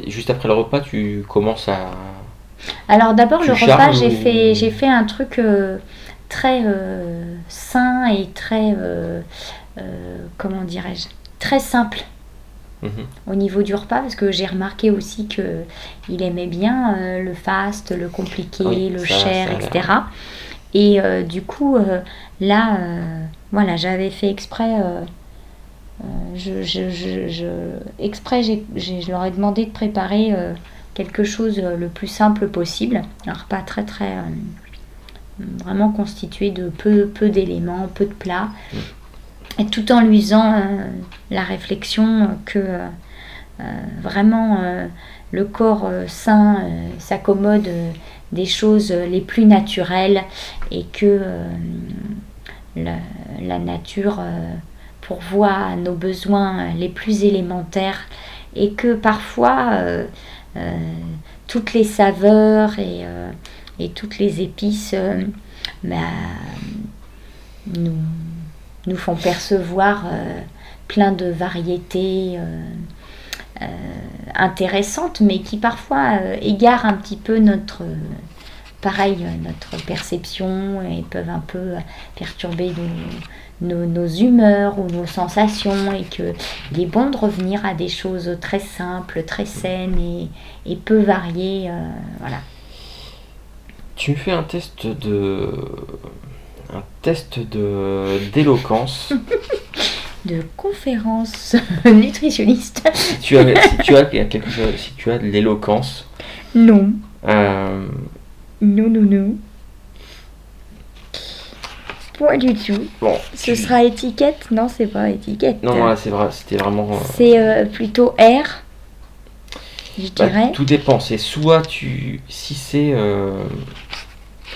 juste après le repas, tu commences à... Alors d'abord, le repas, j'ai ou... fait un truc très sain et très, comment dirais-je, très simple. Au niveau du repas, parce que j'ai remarqué aussi qu'il aimait bien le fast, le compliqué, oui, le cher, etc. Et du coup, là, voilà, j'avais fait exprès, je leur ai demandé de préparer quelque chose le plus simple possible, un repas très très vraiment constitué de peu d'éléments, peu de plats. Et tout en lui faisant la réflexion que vraiment le corps sain s'accommode des choses les plus naturelles et que la nature pourvoit à nos besoins les plus élémentaires et que parfois toutes les saveurs et toutes les épices nous font percevoir plein de variétés intéressantes, mais qui parfois égarent un petit peu notre perception et peuvent un peu perturber nos humeurs ou nos sensations, et qu'il est bon de revenir à des choses très simples, très saines et peu variées. Voilà. Tu me fais un test d'éloquence. De conférence nutritionniste. Si tu as quelque chose, si tu as de l'éloquence. Non. Non. Pas du tout. Bon, ce sera étiquette. Non, c'est pas étiquette. Non, là, c'est vrai, c'était vraiment... C'est plutôt R, je dirais. Tout dépend. C'est soit si c'est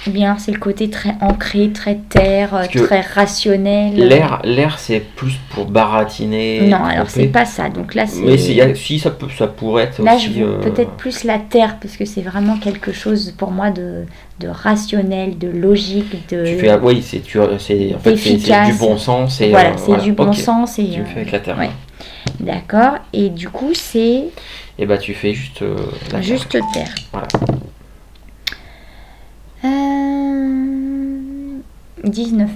Ou bien c'est le côté très ancré, très terre, que très rationnel. L'air, c'est plus pour baratiner, Non, alors c'est tromper. pas ça. Donc là, Mais c'est. si ça pourrait être Là, aussi. je veux peut-être plus la terre, parce que c'est vraiment quelque chose pour moi de rationnel, de logique, Tu fais, oui, en fait, c'est du bon sens. Et, voilà, c'est du bon ok. sens. Et, Tu le fais avec la terre. ouais. D'accord. Et du coup, c'est. Et bah, tu fais juste la terre. Juste terre. Voilà. 19.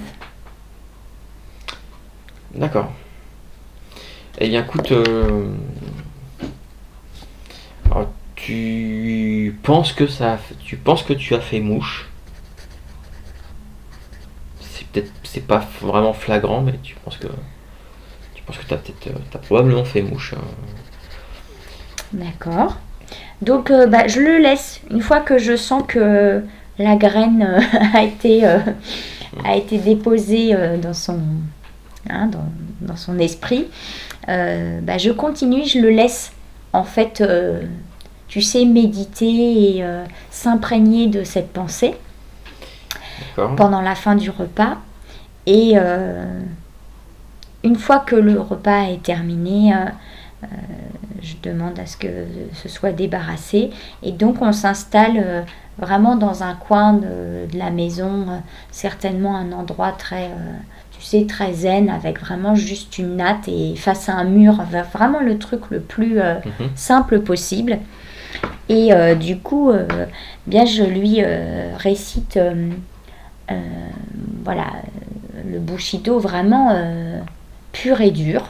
D'accord. Eh bien, écoute, alors, tu penses que tu as fait mouche. C'est pas vraiment flagrant, mais tu penses que t'as probablement fait mouche. D'accord. Donc, je le laisse. Une fois que je sens que la graine a été déposée dans son esprit, je continue, je le laisse en fait, tu sais, méditer et s'imprégner de cette pensée pendant la fin du repas. Et une fois que le repas est terminé, je demande à ce que ce soit débarrassé. Et donc on s'installe vraiment dans un coin de la maison, certainement un endroit très, très zen, avec vraiment juste une natte et face à un mur, vraiment le truc le plus simple possible. Et du coup, je lui récite le Bushido vraiment pur et dur,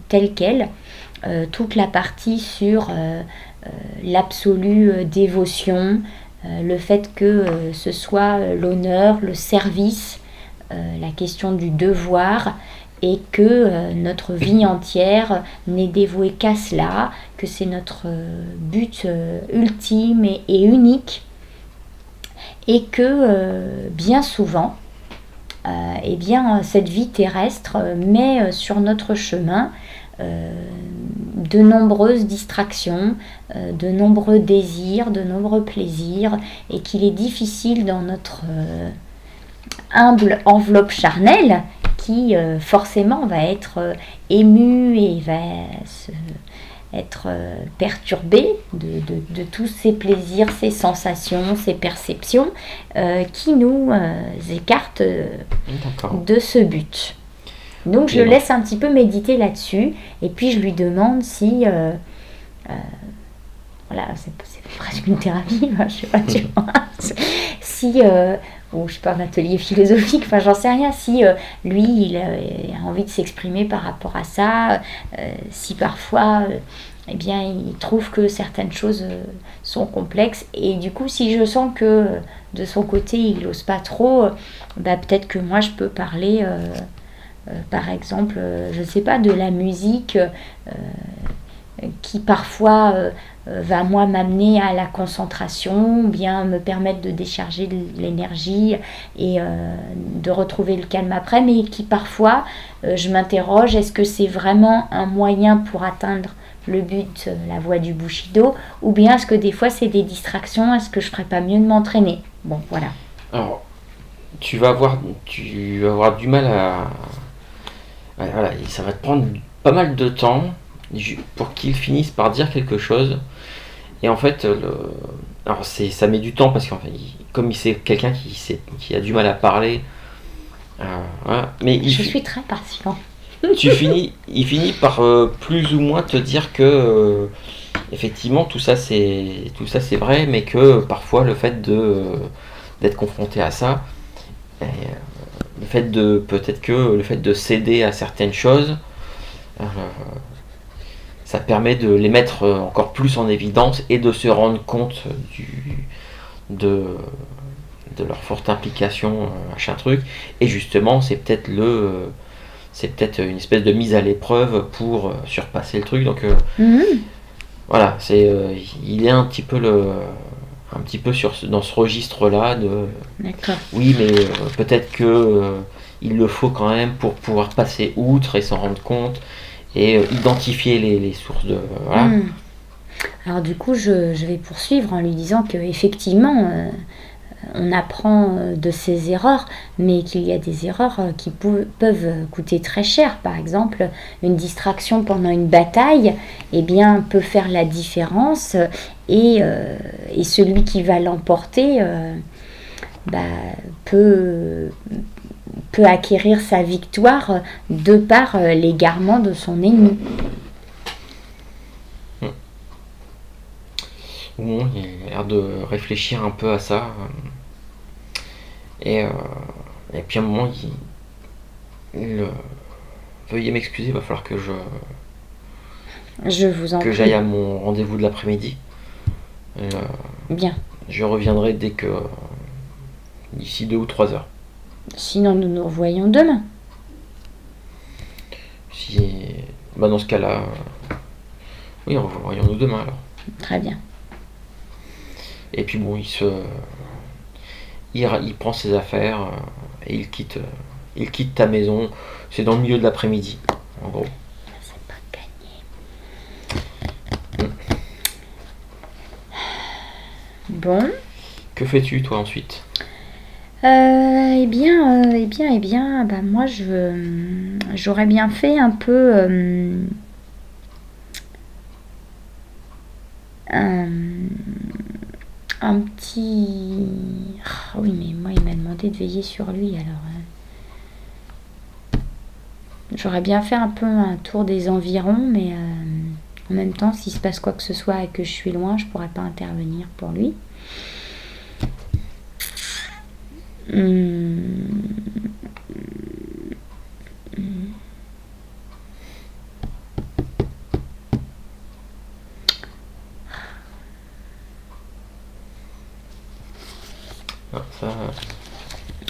tel quel. Toute la partie sur l'absolue dévotion, le fait que ce soit l'honneur, le service, la question du devoir, et que notre vie entière n'est dévouée qu'à cela, que c'est notre but ultime et unique, et que bien souvent, cette vie terrestre met sur notre chemin de nombreuses distractions, de nombreux désirs, de nombreux plaisirs, et qu'il est difficile dans notre humble enveloppe charnelle, qui forcément va être émue et va être perturbée de tous ces plaisirs, ces sensations, ces perceptions qui nous écartent de ce but. Donc je le laisse un petit peu méditer là-dessus, et puis je lui demande si c'est presque une thérapie, je sais pas, tu vois, si ou je sais pas, un atelier philosophique, enfin j'en sais rien, si lui il a envie de s'exprimer par rapport à ça, si parfois il trouve que certaines choses sont complexes, et du coup si je sens que de son côté il n'ose pas trop, peut-être que moi je peux parler par exemple, je ne sais pas, de la musique qui parfois va moi m'amener à la concentration, ou bien me permettre de décharger de l'énergie et de retrouver le calme après, mais qui parfois je m'interroge, est-ce que c'est vraiment un moyen pour atteindre le but, la voie du Bushido, ou bien est-ce que des fois c'est des distractions, est-ce que je ferais pas mieux de m'entraîner? Bon, voilà. Alors, tu vas avoir du mal à... Voilà, ça va te prendre pas mal de temps pour qu'il finisse par dire quelque chose. Et en fait, ça met du temps parce qu'en fait, comme c'est quelqu'un qui a du mal à parler, voilà. Mais je suis très patient. Il finit par plus ou moins te dire que effectivement tout ça c'est vrai, mais que parfois le fait d'être confronté à ça, le fait de céder à certaines choses, ça permet de les mettre encore plus en évidence et de se rendre compte de leur forte implication à chaque truc. Et justement, c'est peut-être une espèce de mise à l'épreuve pour surpasser le truc. Donc voilà, il est un petit peu dans ce registre-là de. D'accord. Oui, mais peut-être que il le faut quand même pour pouvoir passer outre et s'en rendre compte et identifier les sources de. Voilà. Alors du coup, je vais poursuivre en lui disant que effectivement, on apprend de ses erreurs, mais qu'il y a des erreurs qui peuvent coûter très cher. Par exemple, une distraction pendant une bataille, eh bien, peut faire la différence et celui qui va l'emporter peut acquérir sa victoire de par l'égarement de son ennemi. Bon, il a l'air de réfléchir un peu à ça. Et puis à un moment, veuillez m'excuser, il va falloir que j'aille à mon rendez-vous de l'après-midi. Bien. Je reviendrai d'ici 2 ou 3 heures. Sinon, nous nous revoyons demain. Dans ce cas-là, oui, revoyons-nous demain alors. Très bien. Et puis bon, il prend ses affaires et il quitte ta maison. C'est dans le milieu de l'après-midi, en gros. C'est pas gagné. Bon. Que fais-tu toi ensuite? Eh bien, moi j'aurais bien fait un peu un petit... Oh, oui, mais moi il m'a demandé de veiller sur lui, alors j'aurais bien fait un peu un tour des environs, mais en même temps, s'il se passe quoi que ce soit et que je suis loin, je pourrais pas intervenir pour lui.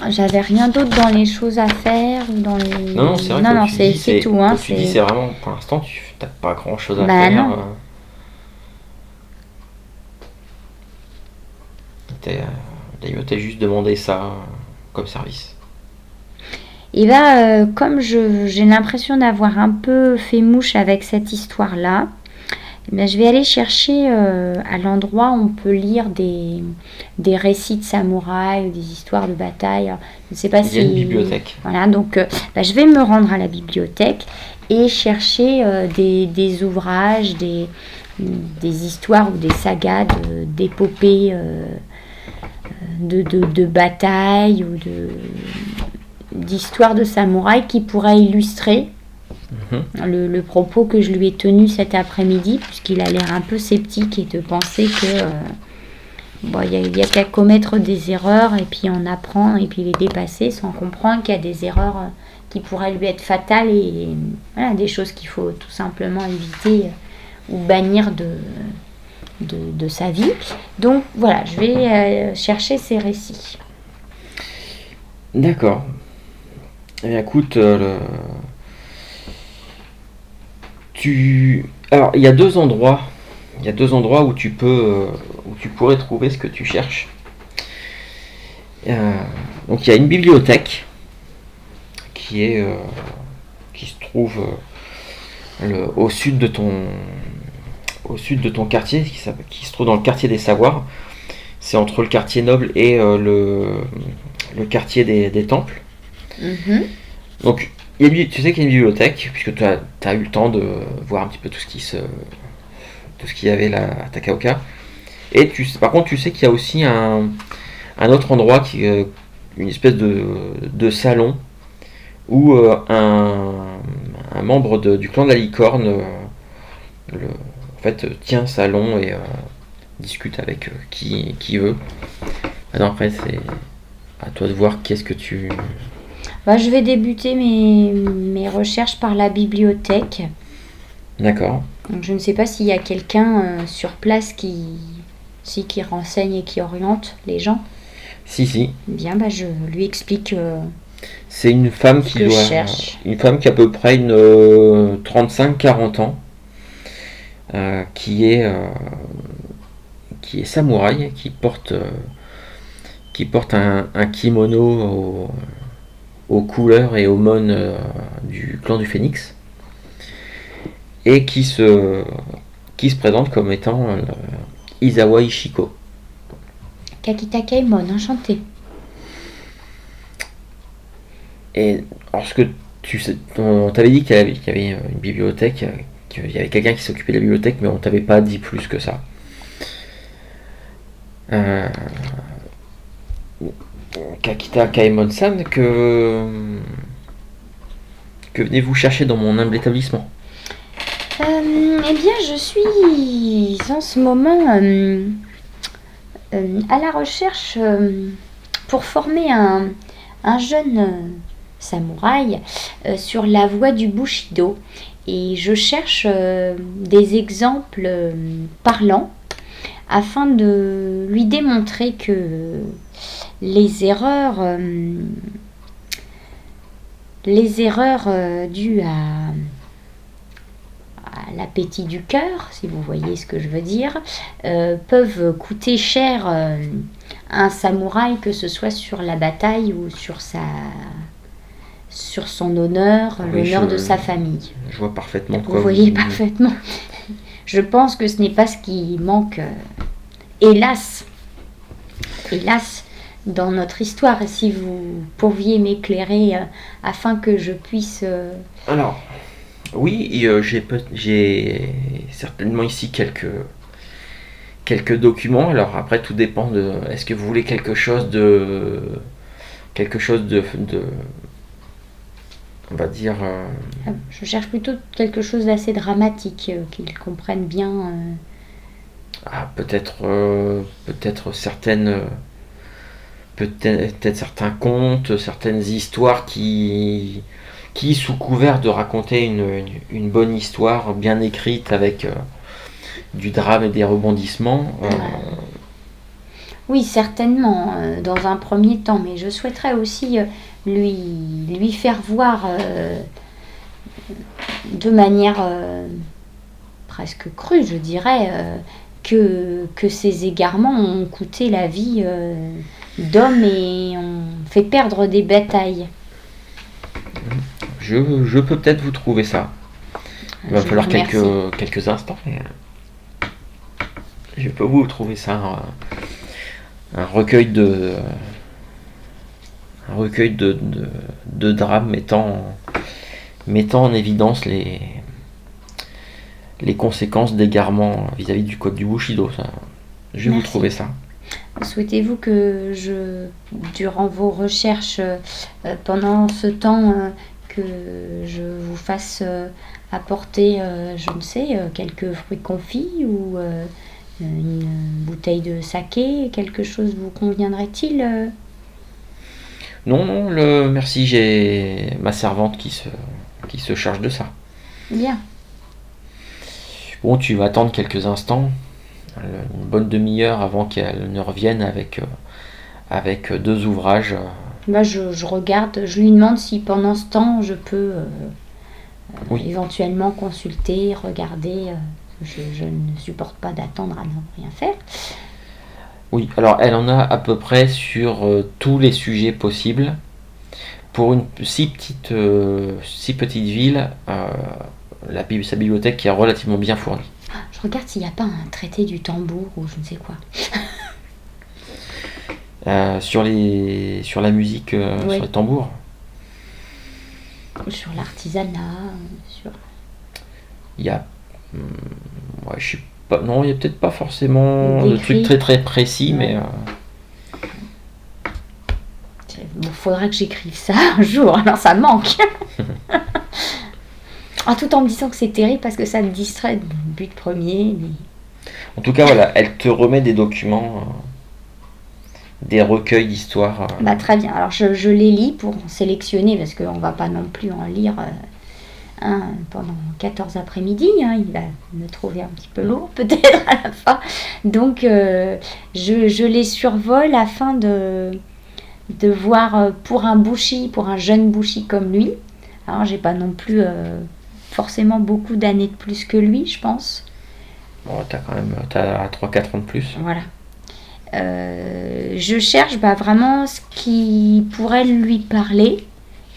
J'avais rien d'autre dans les choses à faire ou dans les... Non, c'est vrai non, c'est tout. Hein, tu dis, c'est vraiment, pour l'instant, tu n'as pas grand-chose à bah, faire. Non. T'as juste demandé ça comme service. Et comme j'ai l'impression d'avoir un peu fait mouche avec cette histoire-là, je vais aller chercher à l'endroit où on peut lire des récits de samouraïs ou des histoires de bataille. Je ne sais pas Il y a une bibliothèque. Voilà, donc je vais me rendre à la bibliothèque et chercher des ouvrages, des histoires ou des sagas d'épopées de bataille ou d'histoires de samouraïs qui pourraient illustrer le propos que je lui ai tenu cet après-midi, puisqu'il a l'air un peu sceptique et de penser que il y a qu'à commettre des erreurs et puis on apprend et puis les dépasser sans comprendre qu'il y a des erreurs qui pourraient lui être fatales et voilà, des choses qu'il faut tout simplement éviter ou bannir de sa vie. Donc voilà, je vais chercher ces récits. D'accord. Eh bien, écoute, alors il y a deux endroits où tu pourrais trouver ce que tu cherches. Donc il y a une bibliothèque qui se trouve au sud de ton quartier, qui se trouve dans le quartier des Savoirs. C'est entre le quartier noble et le quartier des temples. Donc tu sais qu'il y a une bibliothèque, puisque tu as eu le temps de voir un petit peu tout ce qu'il y avait là à Takaoka. Et par contre, tu sais qu'il y a aussi un autre endroit, une espèce de salon, où un membre du clan de la licorne tient salon et discute avec qui veut. Alors après, c'est à toi de voir qu'est-ce que tu... Je vais débuter mes recherches par la bibliothèque. D'accord. Donc, je ne sais pas s'il y a quelqu'un sur place qui renseigne et qui oriente les gens. Si. Bien, je lui explique c'est une femme une femme qui a à peu près une 35-40 ans, qui est samouraï, qui porte un kimono aux couleurs et aux mônes du clan du Phénix, et qui se présente comme étant Isawa Ishiko. Kakita Kaimon, enchantée. Et lorsque on t'avait dit qu'il y avait une bibliothèque, qu'il y avait quelqu'un qui s'occupait de la bibliothèque, mais on t'avait pas dit plus que ça. Kakita Kaimon-san, que venez-vous chercher dans mon humble établissement? Eh bien, je suis en ce moment à la recherche pour former un jeune samouraï sur la voie du Bushido. Et je cherche des exemples parlants afin de lui démontrer que les erreurs dues à l'appétit du cœur, si vous voyez ce que je veux dire, peuvent coûter cher à un samouraï, que ce soit sur la bataille ou sur son honneur, l'honneur de sa famille. Je vois parfaitement quoi vous voyez parfaitement. Je pense que ce n'est pas ce qui manque, hélas, dans notre histoire. Et si vous pouviez m'éclairer afin que je puisse... Alors, oui, j'ai certainement ici quelques documents. Alors après, tout dépend de... Est-ce que vous voulez quelque chose de on va dire... Je cherche plutôt quelque chose d'assez dramatique, qu'ils comprennent bien. Peut-être certains contes, certaines histoires qui sous couvert de raconter une bonne histoire bien écrite avec du drame et des rebondissements. Oui, certainement, dans un premier temps, mais je souhaiterais aussi lui faire voir de manière presque crue, je dirais, que ces égarements ont coûté la vie d'hommes et ont fait perdre des batailles. Je peux peut-être vous trouver ça. Il va falloir quelques instants, mais je peux vous trouver ça. Un recueil de drames mettant en évidence les conséquences d'égarement vis-à-vis du code du Bushido. Je vais vous trouver ça. Souhaitez-vous que durant vos recherches, pendant ce temps, que je vous fasse apporter, je ne sais, quelques fruits confits ou une bouteille de saké, quelque chose vous conviendrait-il? Non, merci, j'ai ma servante qui se charge de ça. Bien. Bon, tu vas attendre quelques instants, une bonne demi-heure avant qu'elle ne revienne avec 2 ouvrages. Je regarde, je lui demande si pendant ce temps je peux éventuellement consulter, regarder. Je ne supporte pas d'attendre à ne rien faire. Oui, alors elle en a à peu près sur tous les sujets possibles. Pour une si petite ville, sa bibliothèque est relativement bien fournie. Je regarde s'il n'y a pas un traité du tambour ou je ne sais quoi. Sur la musique, sur les tambours. Sur l'artisanat, Il y a... je sais pas... Non, il n'y a peut-être pas forcément de trucs très très précis, mais... Bon, faudra que j'écrive ça un jour, alors ça manque. Tout en me disant que c'est terrible parce que ça me distrait du but premier. Mais... En tout cas, voilà, elle te remet des documents, des recueils d'histoires. Très bien, alors je les lis pour sélectionner, parce qu'on ne va pas non plus en lire pendant 14 après-midi. Il va me trouver un petit peu lourd peut-être à la fin. Donc je les survole afin de voir pour un jeune bushi comme lui. Alors j'ai pas non plus forcément beaucoup d'années de plus que lui, je pense. Bon, t'as 3-4 ans de plus. Voilà. Je cherche vraiment ce qui pourrait lui parler,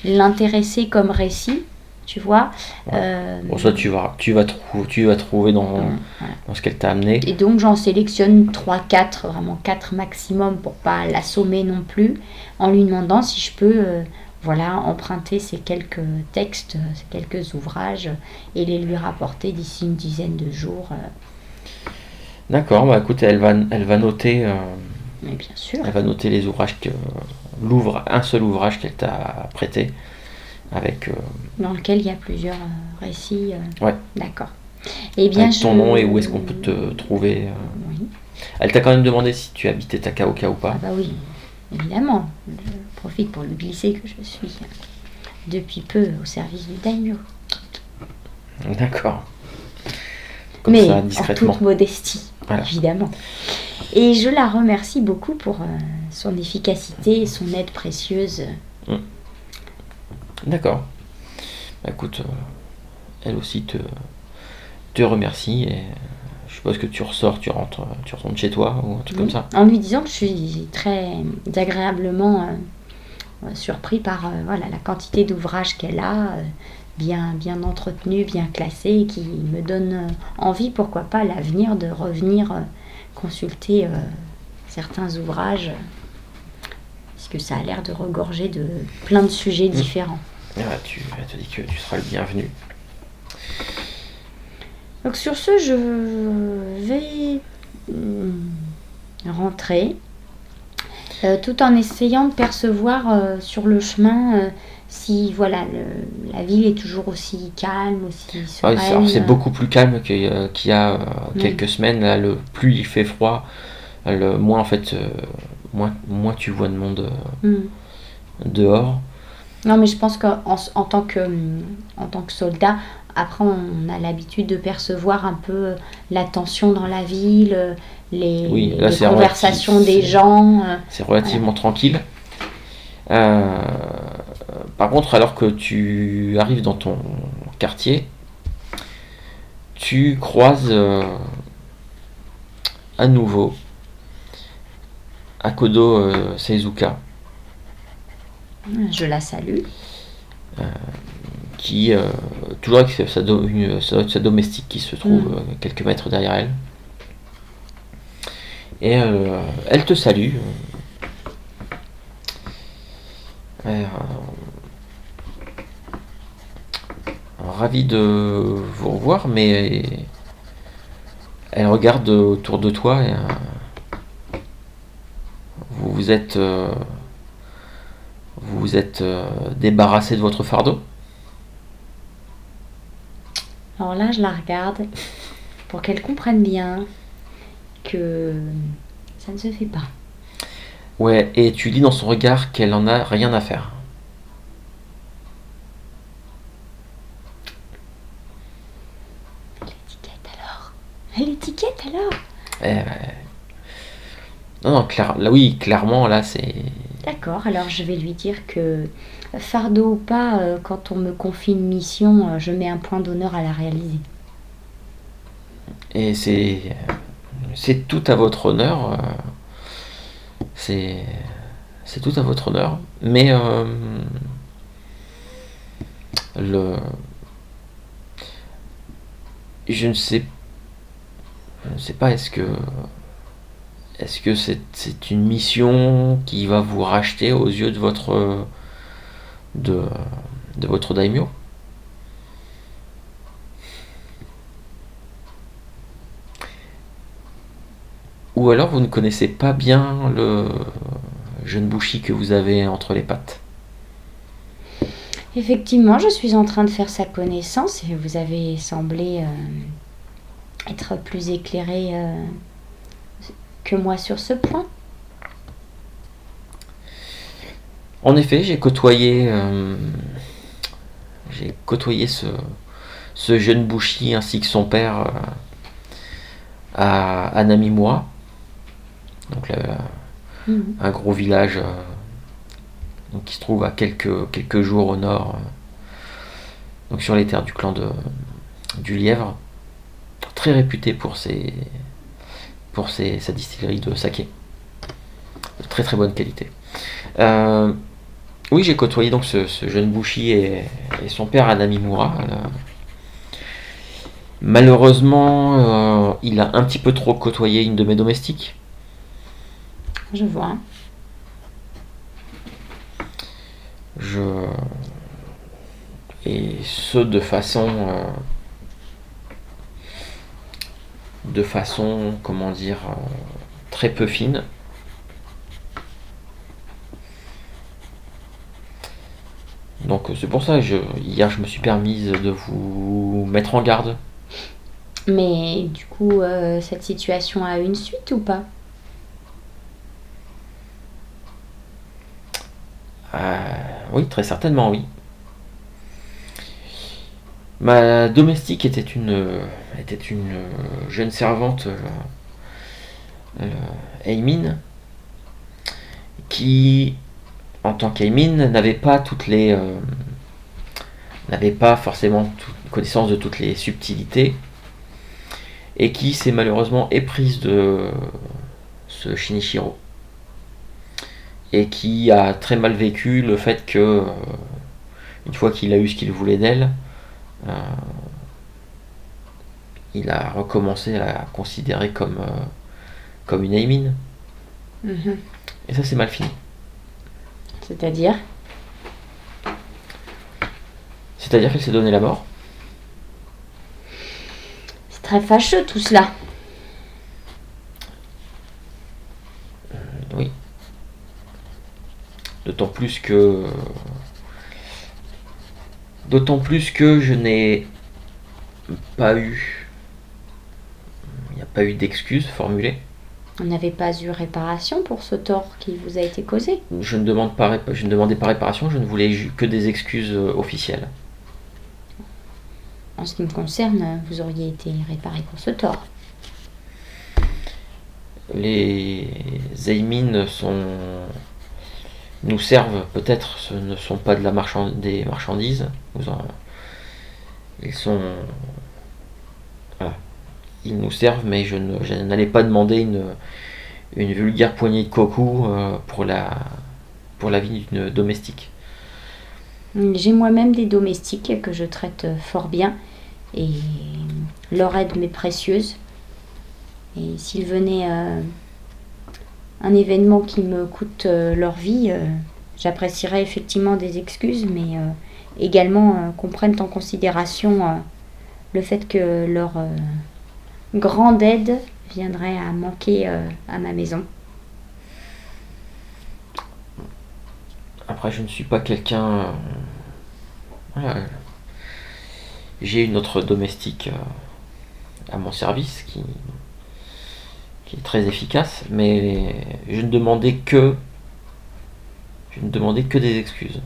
l'intéresser comme récit, tu vois. Bon, ça, tu vas trouver dans Voilà. ce qu'elle t'a amené. Et donc j'en sélectionne 3-4, vraiment 4 maximum pour pas l'assommer non plus, en lui demandant si je peux emprunter ces quelques textes, ces quelques ouvrages et les lui rapporter d'ici une dizaine de jours. D'accord, bah écoute, elle va noter. Mais bien sûr. Elle va noter les ouvrages un seul ouvrage qu'elle t'a prêté avec. Dans lequel il y a plusieurs récits. Ouais. D'accord. Eh bien, avec ton nom et où est-ce qu'on peut te trouver. Oui. Elle t'a quand même demandé si tu habitais Takaoka ou pas. Ah bah oui, évidemment. Je profite pour lui glisser que je suis depuis peu au service du daimyo. D'accord. Comme Mais ça, en discrètement. toute modestie, Voilà. évidemment. Et je la remercie beaucoup pour son efficacité et son aide précieuse. D'accord. Bah, écoute, elle aussi te remercie et je suppose que tu rentres chez toi ou un truc comme ça. En lui disant que je suis très agréablement surpris par la quantité d'ouvrages qu'elle a, bien entretenus, bien classés, qui me donne envie, pourquoi pas, à l'avenir, de revenir consulter certains ouvrages, puisque ça a l'air de regorger de plein de sujets différents. Elle te dit que tu seras le bienvenu. Donc sur ce, je vais rentrer, tout en essayant de percevoir sur le chemin si la ville est toujours aussi calme, aussi sereine. Alors, c'est beaucoup plus calme qu'il y a quelques semaines. Là, plus il fait froid, moins en fait, moins tu vois de monde dehors. Non, mais je pense qu'en tant que soldat, après on a l'habitude de percevoir un peu la tension dans la ville, les conversations des gens. C'est relativement tranquille. Par contre, alors que tu arrives dans ton quartier, tu croises à nouveau Akodo Seizuka. Je la salue. Qui, toujours avec sa domestique qui se trouve quelques mètres derrière elle. Et elle te salue. Ravi de vous revoir, mais elle regarde autour de toi et vous vous êtes débarrassé de votre fardeau. Alors là, je la regarde pour qu'elle comprenne bien que ça ne se fait pas. Ouais, et tu lis dans son regard qu'elle en a rien à faire. L'étiquette alors Non, clairement, là, c'est... D'accord, alors je vais lui dire que, fardeau ou pas, quand on me confie une mission, je mets un point d'honneur à la réaliser. Et c'est tout à votre honneur. C'est tout à votre honneur. Mais je ne sais pas, est-ce que c'est une mission qui va vous racheter aux yeux de votre daimyo? Ou alors vous ne connaissez pas bien le jeune Bushi que vous avez entre les pattes? Effectivement, je suis en train de faire sa connaissance et vous avez semblé être plus éclairé que moi sur ce point. En effet, j'ai côtoyé ce jeune Bushi ainsi que son père à Namimura, donc un gros village donc qui se trouve à quelques jours au nord, donc sur les terres du clan du Lièvre, très réputé pour sa distillerie de saké de très très bonne qualité. Oui, j'ai côtoyé donc ce jeune Bushi et son père Hanamimura. Malheureusement, il a un petit peu trop côtoyé une de mes domestiques. Je vois. Et ce de façon, comment dire, très peu fine. Donc c'est pour ça que hier je me suis permise de vous mettre en garde. Mais du coup, cette situation a une suite ou pas? Oui, très certainement, oui. Ma domestique était une jeune servante, Aimin, qui, en tant qu'Aimin, n'avait pas forcément connaissance de toutes les subtilités, et qui s'est malheureusement éprise de ce Shinichiro, et qui a très mal vécu le fait que, une fois qu'il a eu ce qu'il voulait d'elle, il a recommencé à la considérer comme une Aimin. Mhm. Et ça, c'est mal fini. C'est-à-dire? C'est-à-dire qu'elle s'est donné la mort. C'est très fâcheux tout cela. Oui. D'autant plus que je n'ai pas eu. Il n'y a pas eu d'excuses formulées. On n'avait pas eu réparation pour ce tort qui vous a été causé. Je ne demandais pas réparation, je ne voulais que des excuses officielles. En ce qui me concerne, vous auriez été réparé pour ce tort. Les Aimin nous servent peut-être, ce ne sont pas des marchandises. Ils sont. Voilà. Ils nous servent, mais je n'allais pas demander une vulgaire poignée de coco pour la vie d'une domestique. J'ai moi-même des domestiques que je traite fort bien et leur aide m'est précieuse. Et s'il venait un événement qui me coûte leur vie, j'apprécierais effectivement des excuses, mais également qu'on prenne en considération le fait que leur grande aide viendrait à manquer à ma maison. Après, je ne suis pas quelqu'un. Voilà. J'ai une autre domestique à mon service qui est très efficace, mais je ne demandais que des excuses.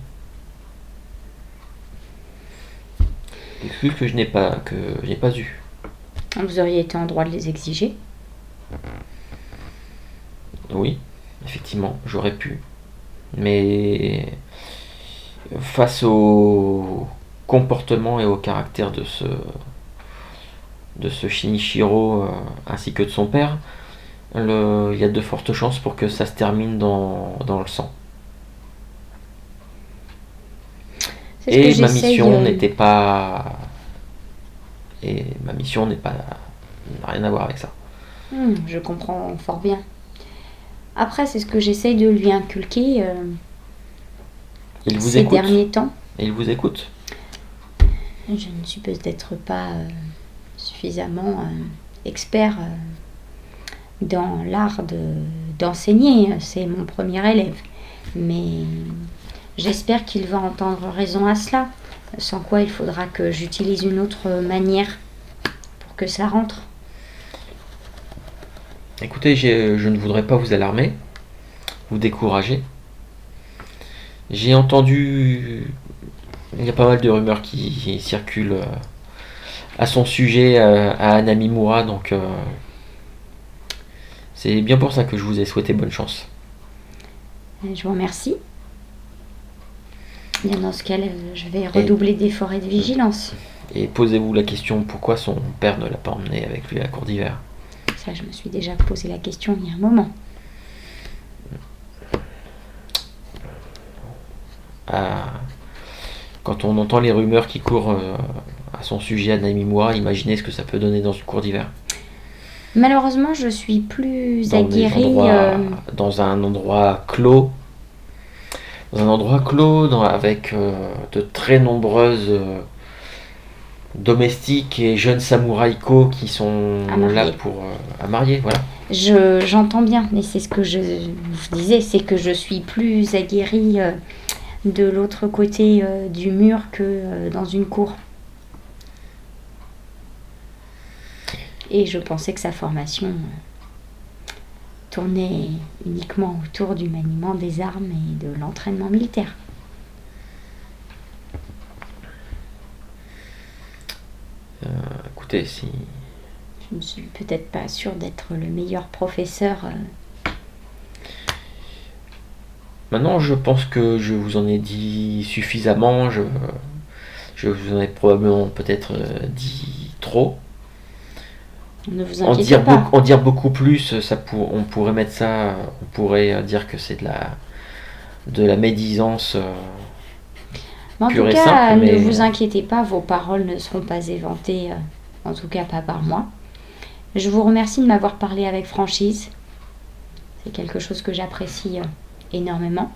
Des excuses que je n'ai pas eues. Vous auriez été en droit de les exiger. Oui, effectivement, j'aurais pu. Mais face au comportement et au caractère de ce Shinichiro ainsi que de son père, il y a de fortes chances pour que ça se termine dans le sang. Et ma mission n'était pas. Et ma mission n'a rien à voir avec ça. Je comprends fort bien. Après, c'est ce que j'essaye de lui inculquer ces derniers temps. Et il vous écoute. Je ne suis peut-être pas suffisamment expert dans l'art d'enseigner. C'est mon premier élève. Mais j'espère qu'il va entendre raison à cela. Sans quoi, il faudra que j'utilise une autre manière pour que ça rentre. Écoutez, je ne voudrais pas vous alarmer, vous décourager. J'ai entendu. Il y a pas mal de rumeurs qui circulent à son sujet, à Hanamimura, donc c'est bien pour ça que je vous ai souhaité bonne chance. Je vous remercie. Bien, dans ce cas, je vais redoubler d'efforts et de vigilance. Et posez-vous la question, pourquoi son père ne l'a pas emmené avec lui à la cour d'hiver? Ça, je me suis déjà posé la question il y a un moment. quand on entend les rumeurs qui courent à son sujet, à Naomi Moura, imaginez ce que ça peut donner dans une cour d'hiver. Malheureusement, je suis plus Dans aguerrie. dans un endroit clos. Avec de très nombreuses domestiques et jeunes samouraïs qui sont là pour à marier, voilà. J'entends bien, mais c'est ce que je disais, c'est que je suis plus aguerrie de l'autre côté du mur que dans une cour. Et je pensais que sa formation tournait uniquement autour du maniement des armes et de l'entraînement militaire. Écoutez, si... Je ne suis peut-être pas sûre d'être le meilleur professeur. Maintenant, je pense que je vous en ai dit suffisamment. Je vous en ai probablement peut-être dit trop. Ne vous inquiétez pas. En dire beaucoup plus, on pourrait mettre ça, on pourrait dire que c'est de la médisance En pure tout et cas, simple. Mais... ne vous inquiétez pas, vos paroles ne seront pas éventées, en tout cas pas par moi. Je vous remercie de m'avoir parlé avec franchise. C'est quelque chose que j'apprécie énormément.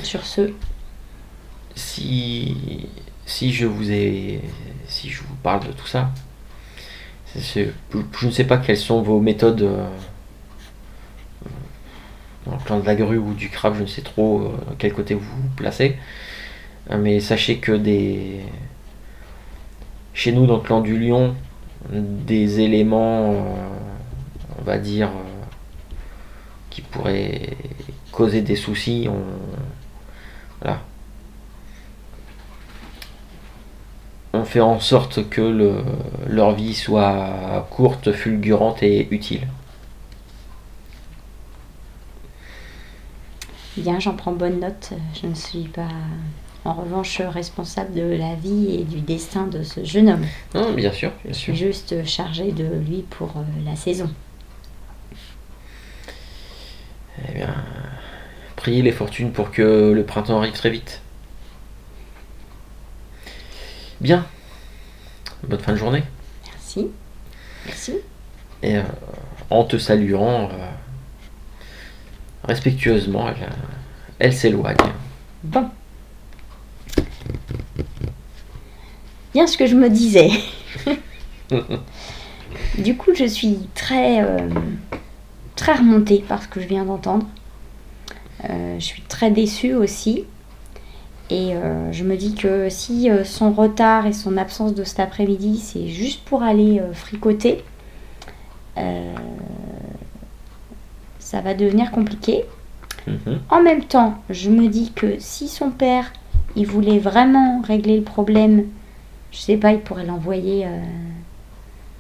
Sur ce, si je vous parle de tout ça, je ne sais pas quelles sont vos méthodes dans le clan de la grue ou du crabe, je ne sais trop quel côté vous vous placez, mais sachez que chez nous dans le clan du lion, des éléments on va dire qui pourraient causer des soucis, on fait en sorte que leur vie soit courte, fulgurante et utile. bien, j'en prends bonne note. Je ne suis pas, en revanche, responsable de la vie et du destin de ce jeune homme. Non, bien sûr, bien Je sûr. suis juste chargée de lui pour la saison. Eh bien, priez les fortunes pour que le printemps arrive très vite. Bien. Bonne fin de journée. Merci. Merci. Et en te saluant respectueusement, elle s'éloigne. Bon. Bien ce que je me disais. Du coup, je suis très remontée par ce que je viens d'entendre. Je suis très déçue aussi. Et je me dis que si son retard et son absence de cet après-midi, c'est juste pour aller fricoter, ça va devenir compliqué. En même temps, je me dis que si son père, il voulait vraiment régler le problème, je sais pas, il pourrait l'envoyer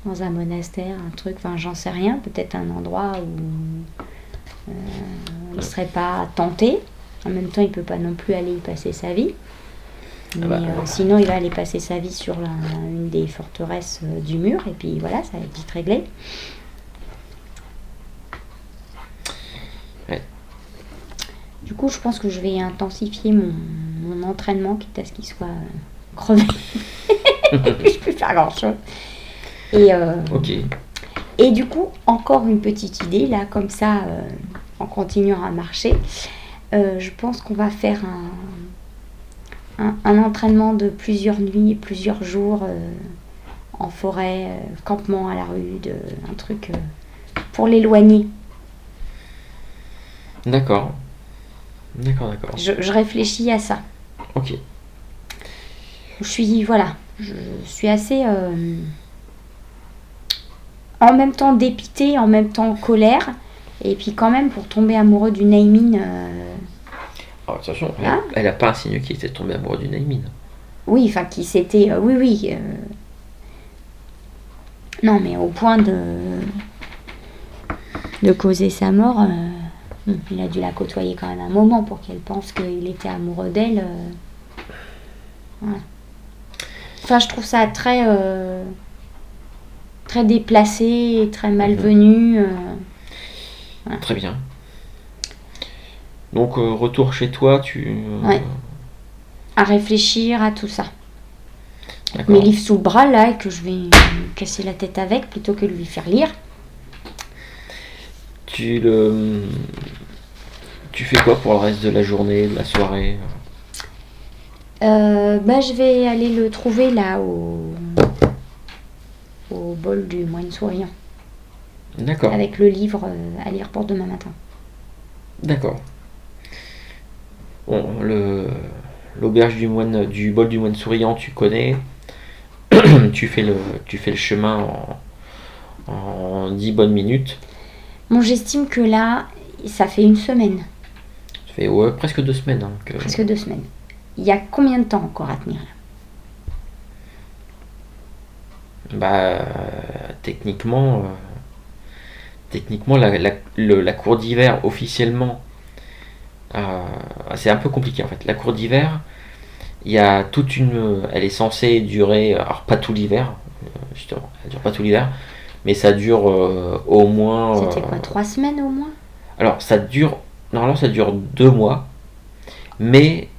dans un monastère, un truc, enfin j'en sais rien, peut-être un endroit où il ne serait pas tenté. En même temps, il peut pas non plus aller y passer sa vie. Mais sinon, il va aller passer sa vie sur une des forteresses du mur, et puis voilà, ça va être vite réglé. Ouais. Du coup, je pense que je vais intensifier mon entraînement, quitte à ce qu'il soit crevé. Je peux faire grand-chose. Et, Ok. Et du coup, encore une petite idée, là, comme ça, en continuant à marcher. Je pense qu'on va faire un entraînement de plusieurs nuits et plusieurs jours en forêt, campement à la rude, un truc pour l'éloigner. D'accord. Je réfléchis à ça. Ok. Je suis assez en même temps dépitée, en même temps colère. Et puis quand même, pour tomber amoureux d'une Naimine... Alors, attention, elle n'a pas insinué qu'il était tombé amoureux d'une Naimine. Oui, enfin, qui s'était... non, mais au point de causer sa mort, il a dû la côtoyer quand même un moment pour qu'elle pense qu'il était amoureux d'elle. Voilà. Enfin, je trouve ça très déplacé, très malvenu. Voilà. Très bien. Donc retour chez toi, tu... Ouais. À réfléchir à tout ça. Mes D'accord. livres sous le bras là et que je vais me casser la tête avec plutôt que de lui faire lire. Tu fais quoi pour le reste de la journée, de la soirée? Je vais aller le trouver là au bol du moine souriant D'accord. avec le livre à lire pour demain matin. D'accord. Bon, l'auberge du bol du moine souriant, tu connais. tu fais le chemin en 10 bonnes minutes. Bon, j'estime que là, ça fait une semaine, Ça fait ouais, presque 2 semaines. Hein, presque 2 semaines. Il y a combien de temps encore à tenir là? Bah, techniquement, la cour d'hiver officiellement, c'est un peu compliqué en fait. La cour d'hiver, il y a elle est censée durer, alors pas tout l'hiver, justement, elle dure pas tout l'hiver, mais ça dure au moins. C'était quoi, 3 semaines au moins? Alors normalement ça dure 2 mois, mais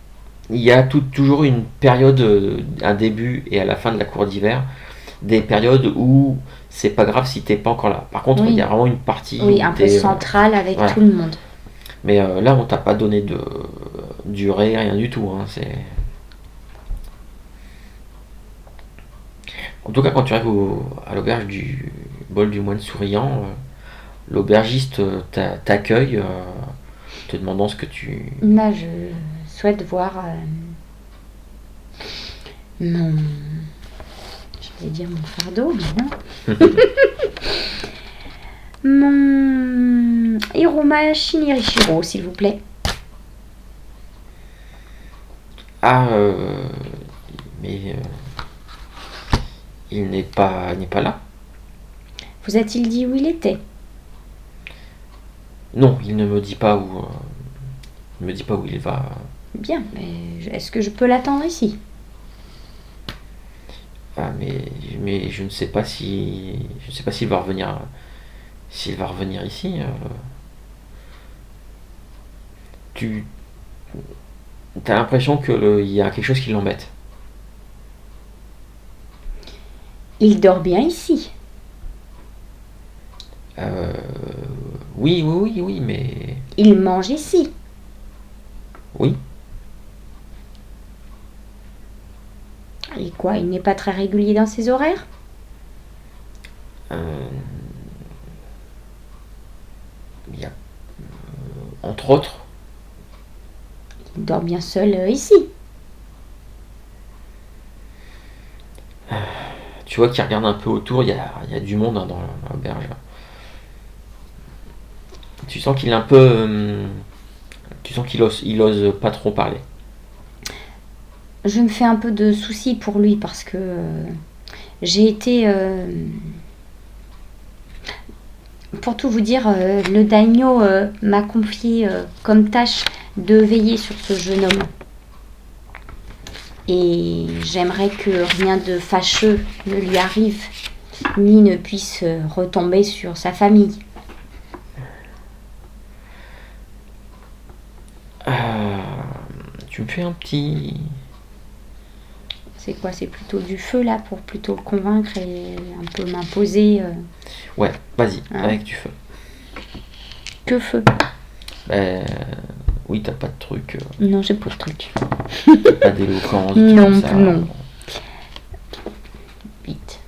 il y a toujours une période, un début et à la fin de la cour d'hiver, des périodes où c'est pas grave si t'es pas encore là. Par contre, Oui. il y a vraiment une partie Oui, où un peu centrale avec voilà. tout le monde. Mais là, on t'a pas donné de durée, rien du tout. Hein, En tout cas, quand tu arrives à l'auberge du bol du moine souriant, l'aubergiste t'accueille, te demandant ce que tu... Là, je souhaite voir mon... Je vais dire mon fardeau, mais non. Mon Hiruma Shinirishiro, s'il vous plaît. Ah, mais il n'est pas là. Vous a-t-il dit où il était? Non, il ne me dit pas où. Il me dit pas où il va. Bien, mais est-ce que je peux l'attendre ici? Ah, mais je ne sais pas s'il va revenir. S'il va revenir ici. Tu as l'impression qu'il y a quelque chose qui l'embête. Il dort bien ici. Oui, mais... Il mange ici. Oui. Et quoi, il n'est pas très régulier dans ses horaires? Il y a... entre autres... Il dort bien seul ici. Tu vois qu'il regarde un peu autour, il y a du monde hein, dans l'auberge. Tu sens qu'il est un peu... tu sens qu'il ose pas trop parler. Je me fais un peu de soucis pour lui parce que j'ai été... pour tout vous dire, le daimyo m'a confié comme tâche de veiller sur ce jeune homme. Et j'aimerais que rien de fâcheux ne lui arrive, ni ne puisse retomber sur sa famille. Tu me fais un petit... C'est quoi? C'est plutôt du feu là pour plutôt le convaincre et un peu m'imposer. Ouais, vas-y, Hein. avec du feu. Que feu? Oui, t'as pas de truc. Non, j'ai pas de truc. Pas d'éloquence. Non, comme ça. non. Vite.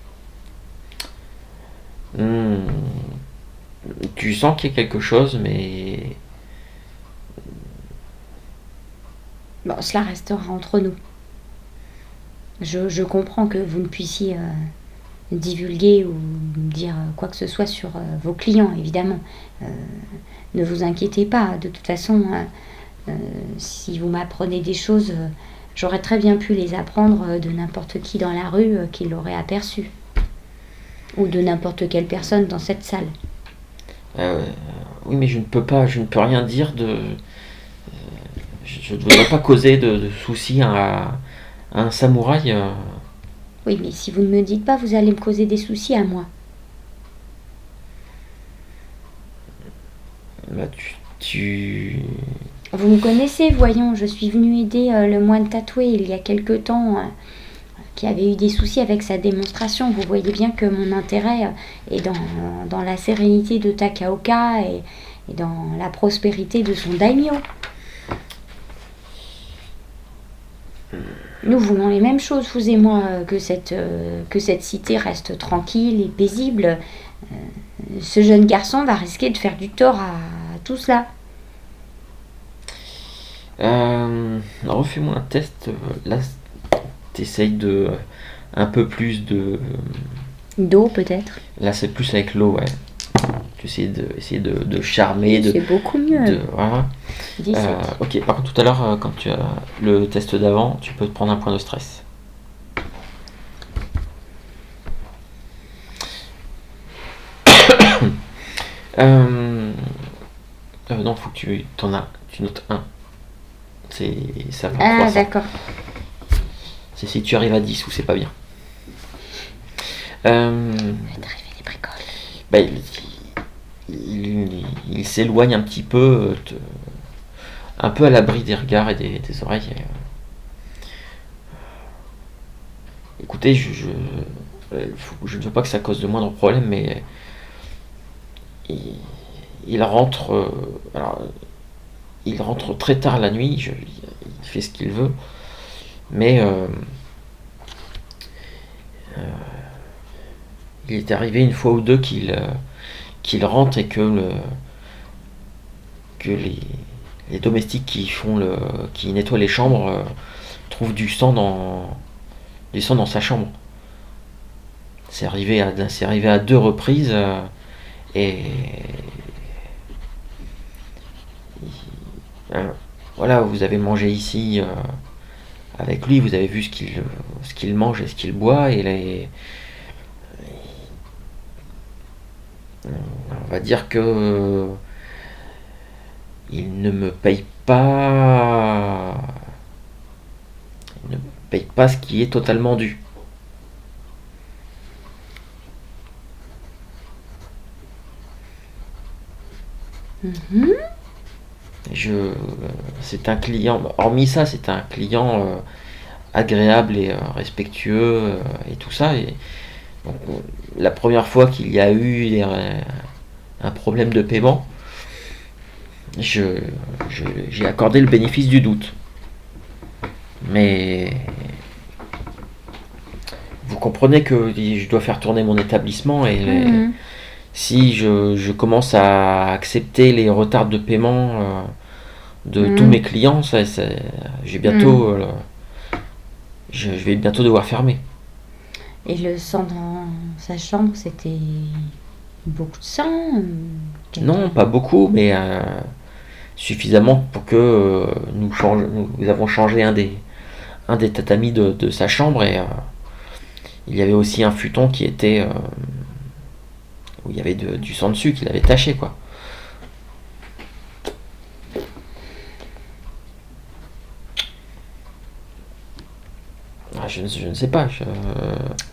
Tu sens qu'il y a quelque chose, mais... Bon, cela restera entre nous. Je comprends que vous ne puissiez divulguer ou dire quoi que ce soit sur vos clients, évidemment. Ne vous inquiétez pas. De toute façon, si vous m'apprenez des choses, j'aurais très bien pu les apprendre de n'importe qui dans la rue qui l'aurait aperçu. Ou de n'importe quelle personne dans cette salle. Oui, mais je ne peux rien dire de... Je ne voudrais pas causer de soucis à un samouraï. Oui, mais si vous ne me dites pas, vous allez me causer des soucis à moi. Bah, tu... Vous me connaissez, voyons, je suis venue aider le moine tatoué il y a quelque temps, qui avait eu des soucis avec sa démonstration. Vous voyez bien que mon intérêt est dans la sérénité de Takaoka et dans la prospérité de son daimyo. Nous voulons les mêmes choses, vous et moi, que cette cité reste tranquille et paisible. Ce jeune garçon va risquer de faire du tort à tout cela. Refais-moi un test. Là, t'essayes de un peu plus de d'eau peut-être. Là, c'est plus avec l'eau, ouais. Tu essaies de charmer. C'est beaucoup mieux. Voilà. 17. Ok, par contre, tout à l'heure, quand tu as le test d'avant, tu peux te prendre un point de stress. Non, faut que tu notes 1. Ça va. Ah, d'accord. C'est si tu arrives à 10 ou c'est pas bien. D'arriver les bricoles. Bah, il s'éloigne un petit peu, un peu à l'abri des regards et des oreilles. Écoutez, je ne veux pas que ça cause de moindres problèmes, mais il rentre. Il rentre très tard la nuit. Il fait ce qu'il veut, mais il est arrivé une fois ou deux qu'il rentre et que les domestiques qui nettoient les chambres trouvent du sang dans sa chambre. C'est arrivé à 2 reprises et voilà, vous avez mangé ici avec lui, vous avez vu ce qu'il mange et ce qu'il boit, et on va dire que il ne me paye pas ce qui est totalement dû. C'est un client, hormis ça, c'est un client agréable et respectueux et tout ça. Et donc, la première fois qu'il y a eu un problème de paiement, j'ai accordé le bénéfice du doute. Mais vous comprenez que je dois faire tourner mon établissement et si je commence à accepter les retards de paiement de tous mes clients, j'ai bientôt, je vais bientôt devoir fermer. Et le sang dans sa chambre, c'était beaucoup de sang? Non, pas beaucoup, mais suffisamment pour que nous avons changé un des tatamis de sa chambre, et il y avait aussi un futon qui était où il y avait du sang dessus qu'il avait taché, quoi. Je ne sais pas. Je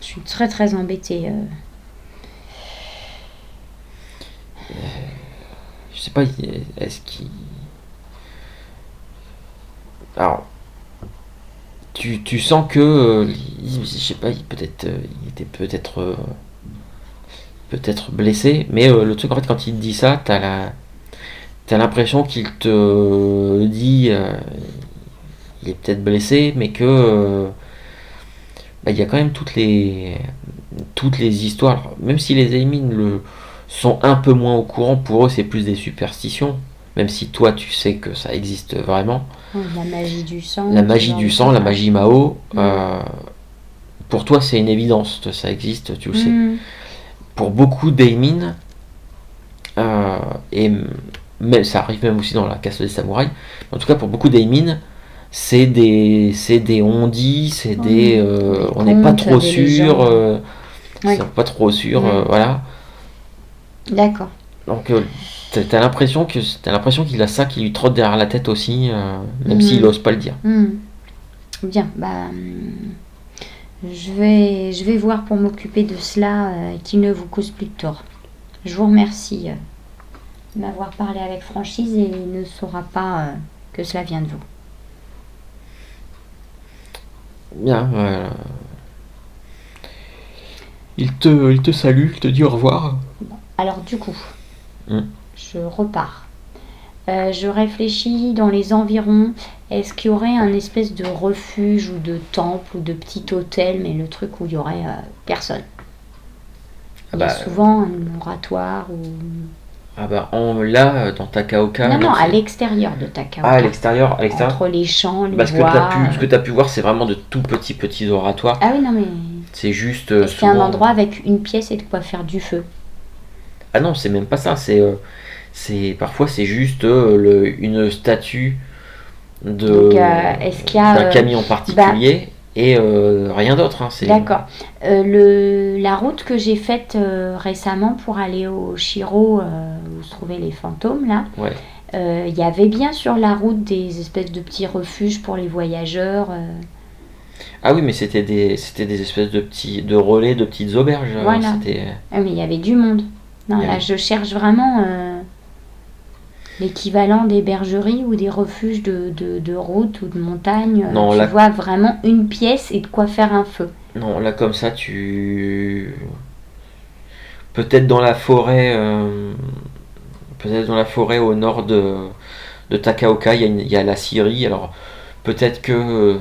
suis très très embêtée. Je sais pas, est-ce qu'il... Alors, tu sens que, je sais pas, il était peut-être blessé, mais le truc, en fait, quand il te dit ça, t'as l'impression qu'il te dit, il est peut-être blessé, mais que il y a quand même toutes les histoires, même si les Aimines sont un peu moins au courant, pour eux c'est plus des superstitions, même si toi tu sais que ça existe vraiment. La magie du sang. La magie Mao, pour toi c'est une évidence, ça existe, tu le sais. Pour beaucoup d'Aimines, et même, ça arrive même aussi dans la caste des samouraïs, en tout cas pour beaucoup d'Aimines, c'est des on-dit, c'est des on n'est pas trop sûr, pas trop sûr, voilà. D'accord. Donc t'as l'impression qu'il a ça qui lui trotte derrière la tête aussi, même s'il n'ose pas le dire. Bien, je vais voir pour m'occuper de cela, qu'il ne vous cause plus de tort. Je vous remercie de m'avoir parlé avec franchise, et il ne saura pas que cela vient de vous. Bien, il te salue, il te dit au revoir. Alors du coup, Mm. je repars. Je réfléchis dans les environs. Est-ce qu'il y aurait un espèce de refuge ou de temple ou de petit hôtel, mais le truc où il y aurait personne. Il y a souvent un oratoire ou... Là, dans Takaoka... Non, à l'extérieur de Takaoka. Ah, à l'extérieur. Entre les champs, les bois. Ce que tu as pu voir, c'est vraiment de tout petits oratoires. Ah oui, non mais... C'est juste... C'est un endroit avec une pièce et de quoi faire du feu. Ah non, c'est même pas ça. Parfois, c'est juste une statue d'un camion particulier et rien d'autre. D'accord. La route que j'ai faite récemment pour aller au Shiro, où se trouvaient les fantômes, là, il y avait bien sur la route des espèces de petits refuges pour les voyageurs. Ah oui, mais c'était des espèces de relais, de petites auberges. Voilà. Mais il y avait du monde. Non, là, je cherche vraiment l'équivalent des bergeries ou des refuges de route ou de montagne. Non, tu vois vraiment une pièce et de quoi faire un feu. Non, là comme ça, peut-être dans la forêt, au nord de Takaoka, il y a la Syrie. Alors peut-être que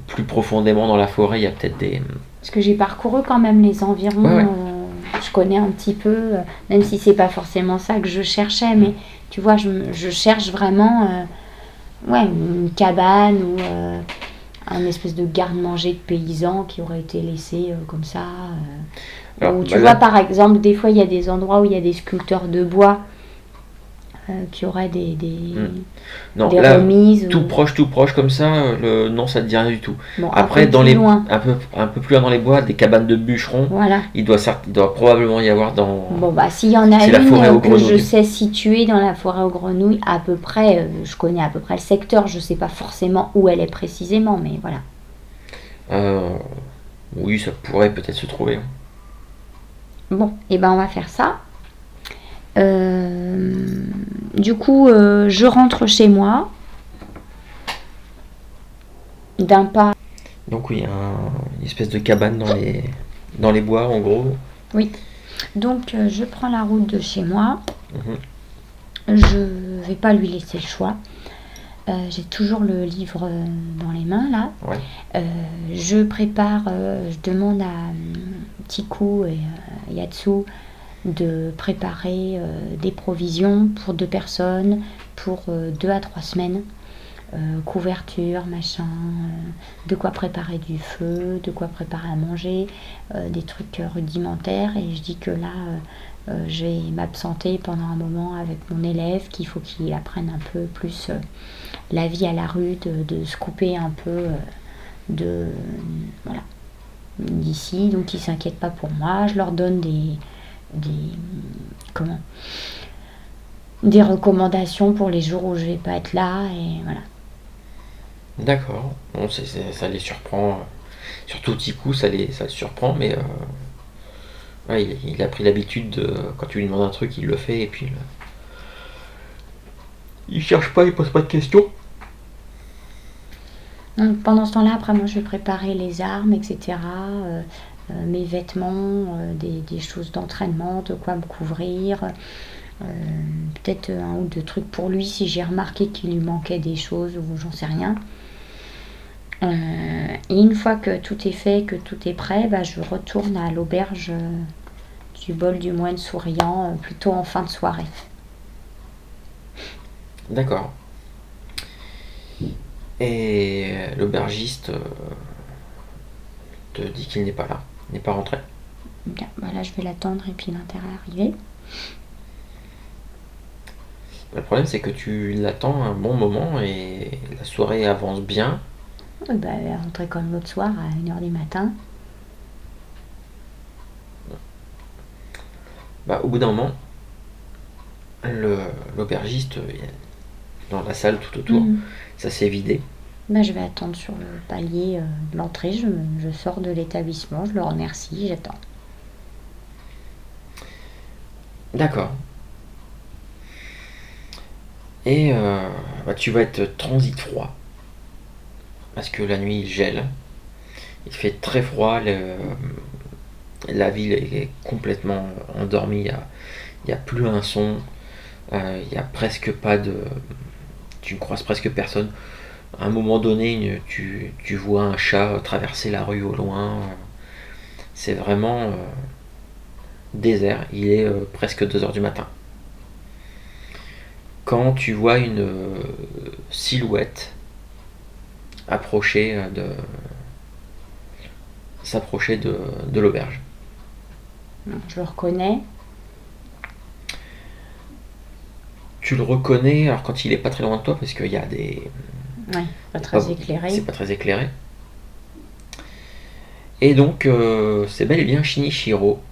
plus profondément dans la forêt, il y a peut-être des... Parce que j'ai parcouru quand même les environs. Ouais. Je connais un petit peu, même si c'est pas forcément ça que je cherchais, mais tu vois, je cherche vraiment une cabane ou un espèce de garde-manger de paysans qui aurait été laissé comme ça. Ou tu vois, par exemple, des fois il y a des endroits où il y a des sculpteurs de bois qui auraient des remises. Tout proche comme ça, non, ça ne dit rien du tout. Bon, après, un peu plus loin dans les bois, des cabanes de bûcherons, voilà. il doit probablement y avoir dans... Bon, s'il y en a une que je sais situer dans la forêt aux grenouilles, à peu près, je connais à peu près le secteur, je ne sais pas forcément où elle est précisément, mais voilà. Oui, ça pourrait peut-être se trouver. Bon, et on va faire ça. Du coup, je rentre chez moi d'un pas. Donc oui, une espèce de cabane dans les bois, en gros. Oui. Donc je prends la route de chez moi. Je vais pas lui laisser le choix. J'ai toujours le livre dans les mains là. Ouais. Je prépare, je demande à Tiku et Yatsu de préparer des provisions pour 2 personnes pour 2 à 3 semaines. Couverture, machin, de quoi préparer du feu, de quoi préparer à manger, des trucs rudimentaires. Et je dis que là, je vais m'absenter pendant un moment avec mon élève, qu'il faut qu'il apprenne un peu plus la vie à la rue, de se couper un peu d'ici. Donc ils ne s'inquiètent pas pour moi. Je leur donne des recommandations pour les jours où je vais pas être là, et voilà. D'accord. Bon, ça les surprend. Surtout Tiku, ça le surprend, mais il a pris l'habitude de, quand tu lui demandes un truc, il le fait, et puis il cherche pas, il pose pas de questions. Donc, pendant ce temps-là, après moi je vais préparer les armes, etc. Mes vêtements, des choses d'entraînement, de quoi me couvrir. Peut-être 1 ou 2 trucs pour lui si j'ai remarqué qu'il lui manquait des choses ou j'en sais rien. Et une fois que tout est fait, que tout est prêt, je retourne à l'auberge du bol du moine souriant, plutôt en fin de soirée. D'accord. Et l'aubergiste te dit qu'il n'est pas là, n'est pas rentré. Bien, là je vais l'attendre et puis il a intérêt à arriver. Le problème c'est que tu l'attends un bon moment et la soirée avance bien. Elle est rentrée comme l'autre soir à 1h du matin. Au bout d'un moment, l'aubergiste, dans la salle tout autour, ça s'est vidé. Je vais attendre sur le palier de l'entrée, je sors de l'établissement, je le remercie, j'attends. D'accord. Et tu vas être transit froid. Parce que la nuit il gèle. Il fait très froid. La ville est complètement endormie. Il n'y a plus un son. Il n'y a presque pas de. Tu ne croises presque personne. À un moment donné, tu vois un chat traverser la rue au loin. C'est vraiment désert. Il est presque 2 heures du matin. Quand tu vois une silhouette s'approcher de l'auberge. Je le reconnais. Tu le reconnais alors quand il est pas très loin de toi parce qu'il y a des. Ouais, pas très éclairé. C'est pas très éclairé. Et donc c'est bel et bien Shinichiro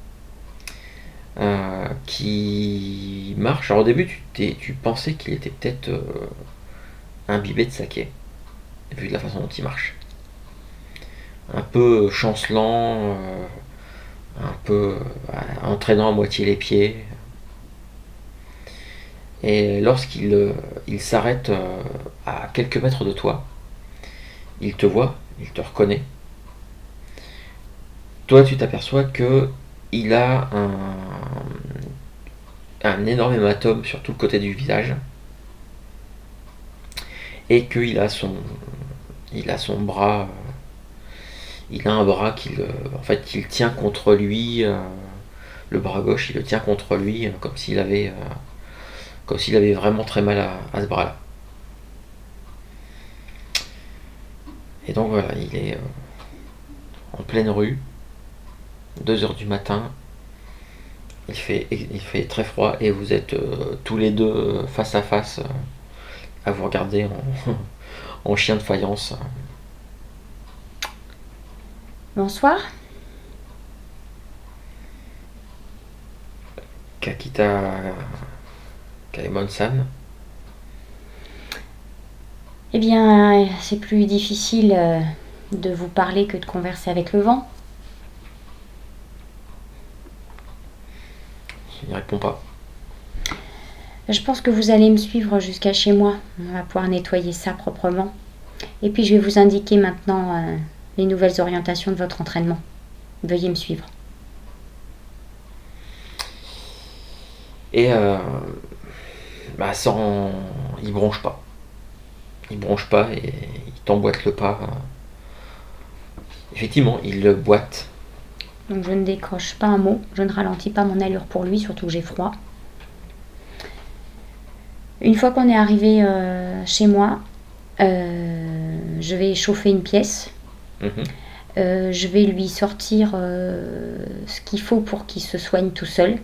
qui marche. Alors au début tu pensais qu'il était peut-être imbibé de saké, vu de la façon dont il marche. Un peu chancelant, un peu entraînant à moitié les pieds. Et lorsqu'il il s'arrête à quelques mètres de toi, il te voit, il te reconnaît. Toi, tu t'aperçois que il a un énorme hématome sur tout le côté du visage et qu'il a son bras, il a un bras qu'il tient contre lui, le bras gauche, il le tient contre lui comme s'il avait vraiment très mal à ce bras-là. Et donc voilà, il est en pleine rue, 2 heures du matin, il fait très froid et vous êtes tous les deux face à face à vous regarder en chien de faïence. Bonsoir. Kakita Kaemon-san. Eh bien, c'est plus difficile de vous parler que de converser avec le vent. Il répond pas. Je pense que vous allez me suivre jusqu'à chez moi. On va pouvoir nettoyer ça proprement. Et puis je vais vous indiquer maintenant les nouvelles orientations de votre entraînement. Veuillez me suivre. Et il bronche pas. Il bronche pas et il t'emboîte le pas. Effectivement, il le boite. Donc je ne décroche pas un mot, je ne ralentis pas mon allure pour lui, surtout que j'ai froid. Une fois qu'on est arrivé chez moi, je vais chauffer une pièce. Je vais lui sortir ce qu'il faut pour qu'il se soigne tout seul.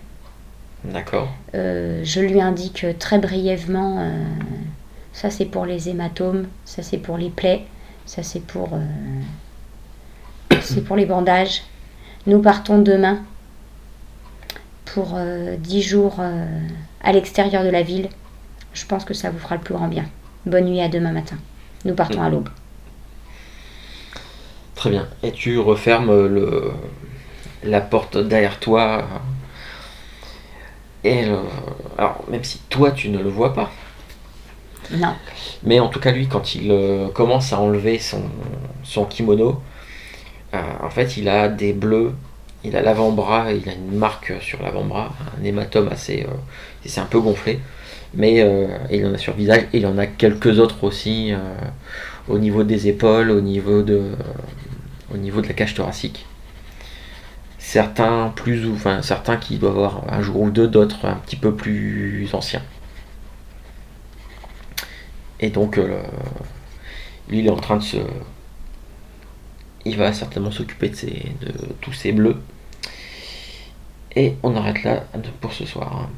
D'accord. Je lui indique très brièvement, ça c'est pour les hématomes, ça c'est pour les plaies, ça c'est pour les bandages. Nous partons demain pour 10 jours à l'extérieur de la ville. Je pense que ça vous fera le plus grand bien. Bonne nuit, à demain matin. Nous partons à l'aube. Très bien. Et tu refermes la porte derrière toi. Et alors, même si toi tu ne le vois pas. Non. Mais en tout cas, lui, quand il commence à enlever son kimono, en fait, il a des bleus. Il a l'avant-bras, il a une marque sur l'avant-bras, un hématome c'est un peu gonflé. Mais il en a sur le visage et il en a quelques autres aussi au niveau des épaules, au niveau de la cage thoracique. Certains certains qui doivent avoir un jour ou deux, d'autres un petit peu plus anciens. Et donc lui il est en train il va certainement s'occuper de tous ces bleus. Et on arrête là pour ce soir.